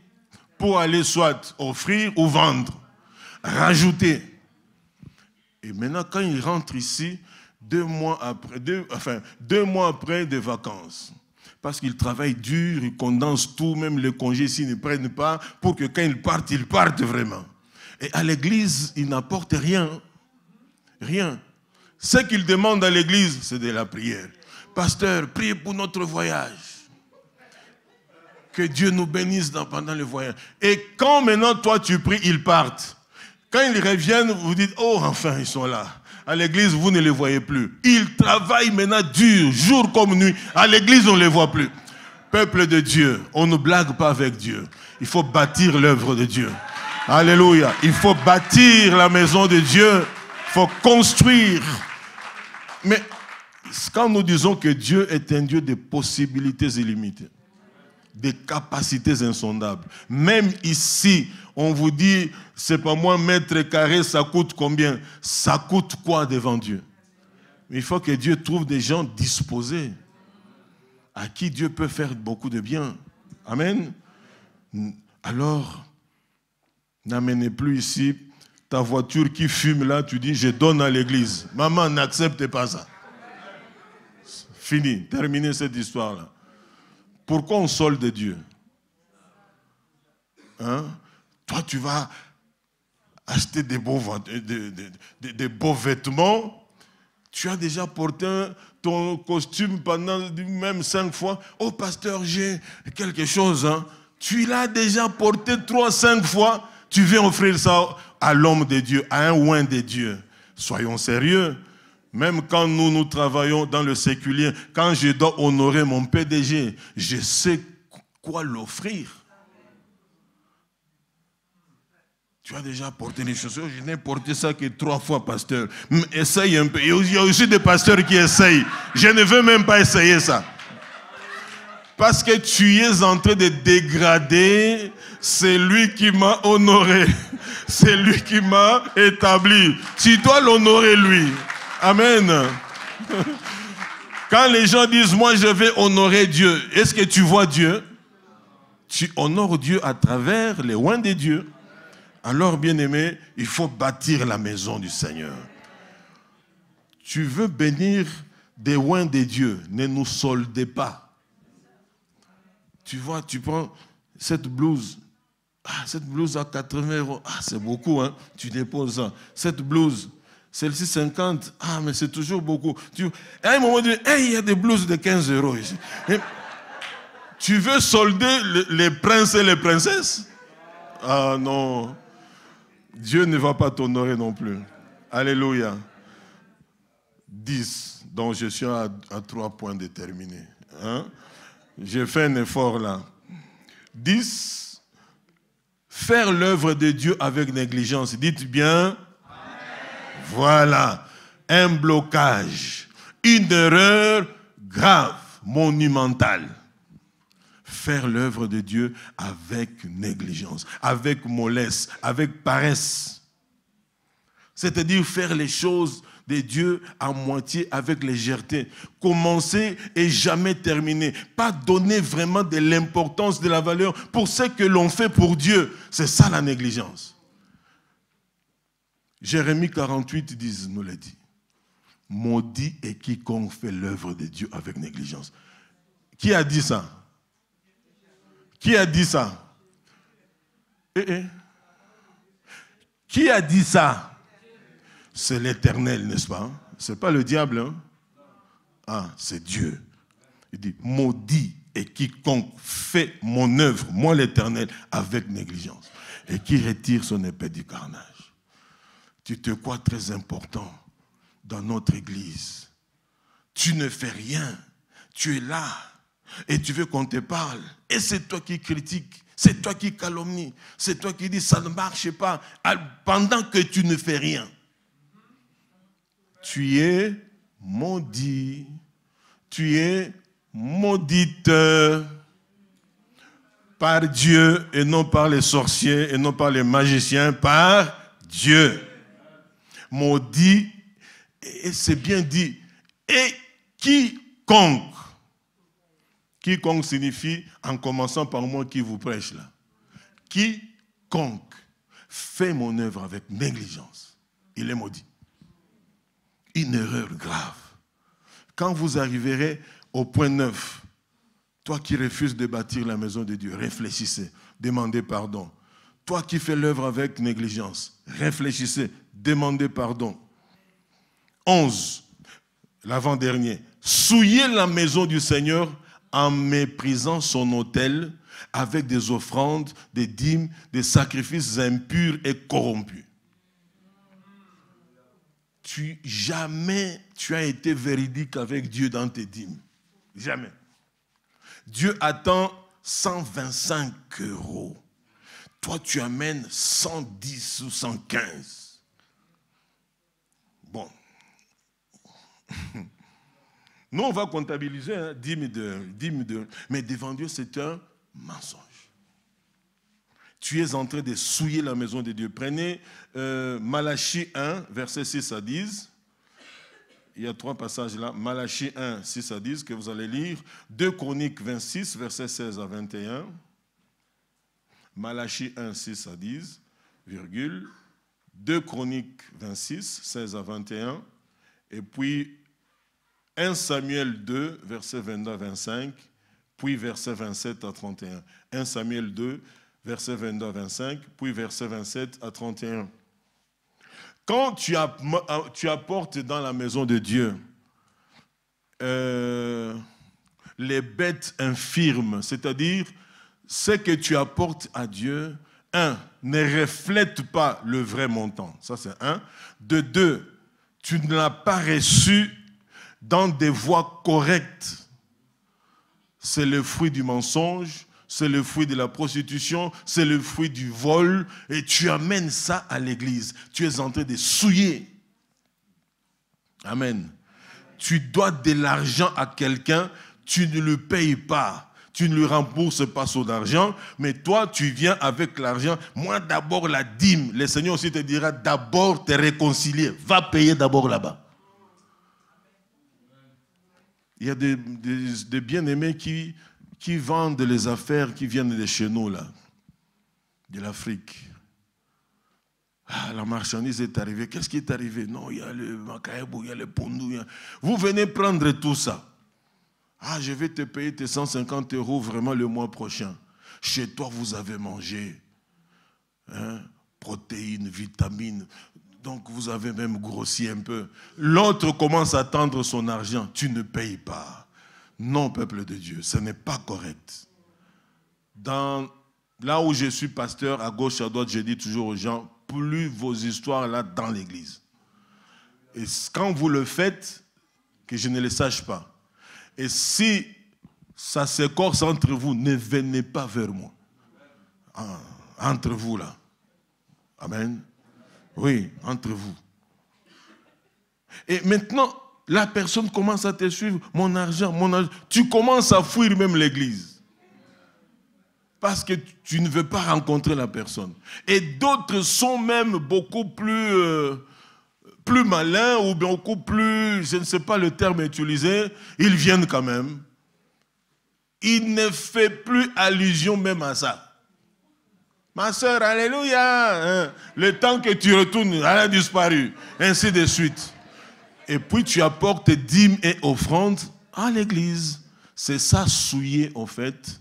pour aller soit offrir ou vendre, rajouter. Et maintenant, quand ils rentrent ici, 2 mois après des vacances, parce qu'ils travaillent dur, ils condensent tout, même les congés s'ils ne prennent pas, pour que quand ils partent vraiment. Et à l'église, ils n'apportent rien. Rien. Ce qu'ils demandent à l'église, c'est de la prière. Pasteur, priez pour notre voyage. Que Dieu nous bénisse pendant le voyage. Et quand maintenant toi tu pries, ils partent. Quand ils reviennent, vous dites, oh enfin ils sont là. À l'église, vous ne les voyez plus. Ils travaillent maintenant dur, jour comme nuit. À l'église, on ne les voit plus. Peuple de Dieu, on ne blague pas avec Dieu. Il faut bâtir l'œuvre de Dieu. Alléluia. Il faut bâtir la maison de Dieu. Il faut construire. Mais quand nous disons que Dieu est un Dieu de possibilités illimitées, des capacités insondables, même ici, on vous dit, c'est pas moi, mètre carré, ça coûte combien? Ça coûte quoi devant Dieu? Mais il faut que Dieu trouve des gens disposés, à qui Dieu peut faire beaucoup de bien. Amen. Alors, n'amenez plus ici ta voiture qui fume là, tu dis, je donne à l'église. Maman, n'accepte pas ça. Fini, terminez cette histoire-là. Pourquoi on solde Dieu? Hein? Toi, tu vas acheter des beaux vêtements. Tu as déjà porté ton costume pendant même 5 fois. Oh, pasteur, j'ai quelque chose. Hein? Tu l'as déjà porté 3-5 fois. Tu viens offrir ça à l'homme de Dieu, à un oint de Dieu. Soyons sérieux. Même quand nous travaillons dans le séculier, quand je dois honorer mon PDG, je sais quoi l'offrir. Tu as déjà porté les chaussures. Je n'ai porté ça que 3 fois, pasteur. Essaye un peu. Il y a aussi des pasteurs qui essayent. Je ne veux même pas essayer ça. Parce que tu es en train de dégrader celui qui m'a honoré. C'est lui qui m'a établi. Tu dois l'honorer lui. Amen. Quand les gens disent, moi je vais honorer Dieu, est-ce que tu vois Dieu? Tu honores Dieu à travers les oints de Dieu. Alors, bien-aimé, il faut bâtir la maison du Seigneur. Tu veux bénir des oints de Dieu, ne nous soldez pas. Tu vois, tu prends cette blouse. Ah, cette blouse à 80 €. Ah, c'est beaucoup, hein. Tu déposes ça. Cette blouse, celle-ci 50. Ah, mais c'est toujours beaucoup. À un moment donné, hey, il y a des blouses de 15 € ici. Tu veux solder les princes et les princesses? Ah non. Dieu ne va pas t'honorer non plus. Alléluia. 10. Donc je suis à 3 points déterminés. Hein? J'ai fait un effort là. 10. Faire l'œuvre de Dieu avec négligence. Dites bien. Amen. Voilà. Un blocage. Une erreur grave, monumentale. Faire l'œuvre de Dieu avec négligence, avec mollesse, avec paresse. C'est-à-dire faire les choses de Dieu à moitié avec légèreté. Commencer et jamais terminer. Pas donner vraiment de l'importance, de la valeur pour ce que l'on fait pour Dieu. C'est ça la négligence. Jérémie 48, 10 nous l'a dit. Maudit est quiconque fait l'œuvre de Dieu avec négligence. Qui a dit ça? Qui a dit ça? Qui a dit ça? C'est l'Éternel, n'est-ce pas? Ce n'est pas le diable. Hein? Ah, c'est Dieu. Il dit, maudit est quiconque fait mon œuvre, moi l'Éternel, avec négligence, et qui retire son épée du carnage. Tu te crois très important dans notre église. Tu ne fais rien. Tu es là. Et tu veux qu'on te parle. Et c'est toi qui critiques. C'est toi qui calomnies. C'est toi qui dis ça ne marche pas. Pendant que tu ne fais rien. Tu es maudit. Tu es maudite par Dieu et non par les sorciers et non par les magiciens, par Dieu. Maudit, et c'est bien dit, et quiconque. Quiconque signifie, en commençant par moi qui vous prêche là. Quiconque fait mon œuvre avec négligence, il est maudit. Une erreur grave. Quand vous arriverez au point 9, toi qui refuses de bâtir la maison de Dieu, réfléchissez, demandez pardon. Toi qui fais l'œuvre avec négligence, réfléchissez, demandez pardon. 11, l'avant-dernier. Souillez la maison du Seigneur en méprisant son autel avec des offrandes, des dîmes, des sacrifices impurs et corrompus. Jamais tu as été véridique avec Dieu dans tes dîmes. Jamais. Dieu attend 125 €. Toi, tu amènes 110 ou 115. Bon. Nous, on va comptabiliser, hein, dîme de. Mais devant Dieu, c'est un mensonge. Tu es en train de souiller la maison de Dieu. Prenez Malachie 1, versets 6 à 10. Il y a 3 passages là. Malachie 1, 6 à 10 que vous allez lire. 2 Chroniques 26, versets 16 à 21. Malachie 1, 6 à 10, virgule. 2 Chroniques 26, 16 à 21. Et puis 1 Samuel 2, versets 22 à 25. Puis versets 27 à 31. 1 Samuel 2, versets 22 à 25. Puis versets 27 à 31. Quand tu apportes dans la maison de Dieu les bêtes infirmes, c'est-à-dire ce que tu apportes à Dieu, ne reflète pas le vrai montant. Ça, c'est un. De deux, tu ne l'as pas reçu dans des voies correctes. C'est le fruit du mensonge, c'est le fruit de la prostitution, c'est le fruit du vol, et tu amènes ça à l'église. Tu es en train de souiller. Amen. Tu dois de l'argent à quelqu'un, tu ne le payes pas. Tu ne lui rembourses pas son argent, mais toi, tu viens avec l'argent. Moi, d'abord, la dîme. Le Seigneur aussi te dira, d'abord te réconcilier. Va payer d'abord là-bas. Il y a des bien-aimés qui vendent les affaires qui viennent de chez nous, là, de l'Afrique. Ah, la marchandise est arrivée. Qu'est-ce qui est arrivé? Non, il y a le macaïbou, il y a le pondou. Vous venez prendre tout ça. Ah, je vais te payer tes 150 € vraiment le mois prochain. Chez toi, vous avez mangé protéines, vitamines. Donc, vous avez même grossi un peu. L'autre commence à tendre son argent. Tu ne payes pas. Non, peuple de Dieu, ce n'est pas correct. Là où je suis pasteur, à gauche, à droite, je dis toujours aux gens, plus vos histoires là dans l'église. Et quand vous le faites, que je ne le sache pas. Et si ça s'écorce entre vous, ne venez pas vers moi. Entre vous là. Amen. Oui, entre vous. Et maintenant, la personne commence à te suivre. Mon argent, mon argent. Tu commences à fuir même l'église. Parce que tu ne veux pas rencontrer la personne. Et d'autres sont même beaucoup plus malins ou beaucoup plus, je ne sais pas le terme utilisé, ils viennent quand même. Il ne fait plus allusion même à ça. Ma soeur, alléluia, le temps que tu retournes, elle a disparu, ainsi de suite. Et puis tu apportes dîmes et offrandes à l'église. C'est ça souiller en fait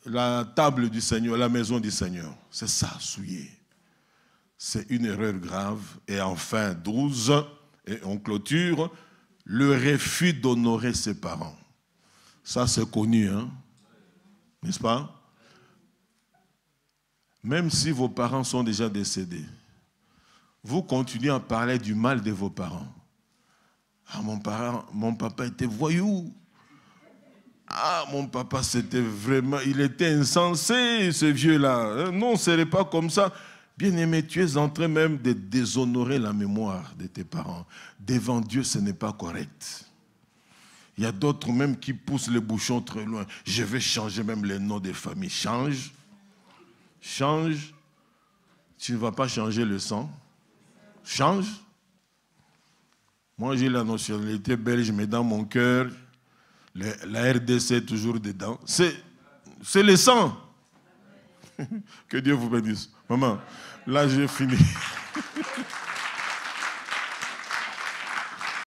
la table du Seigneur, la maison du Seigneur. C'est ça souiller. C'est une erreur grave. Et enfin, 12, et on clôture, le refus d'honorer ses parents. Ça c'est connu, hein? N'est-ce pas? Même si vos parents sont déjà décédés, vous continuez à parler du mal de vos parents. Ah, mon papa était voyou. Ah, mon papa, c'était vraiment, il était insensé, ce vieux-là. Non, ce n'est pas comme ça. Bien-aimé, tu es en train même de déshonorer la mémoire de tes parents. Devant Dieu, ce n'est pas correct. Il y a d'autres même qui poussent les bouchons très loin. Je vais changer même les noms des familles. Change. Change. Tu ne vas pas changer le sang. Change. Moi, j'ai la nationalité belge, mais dans mon cœur, la RDC est toujours dedans. C'est le sang. Que Dieu vous bénisse. Maman, là, j'ai fini.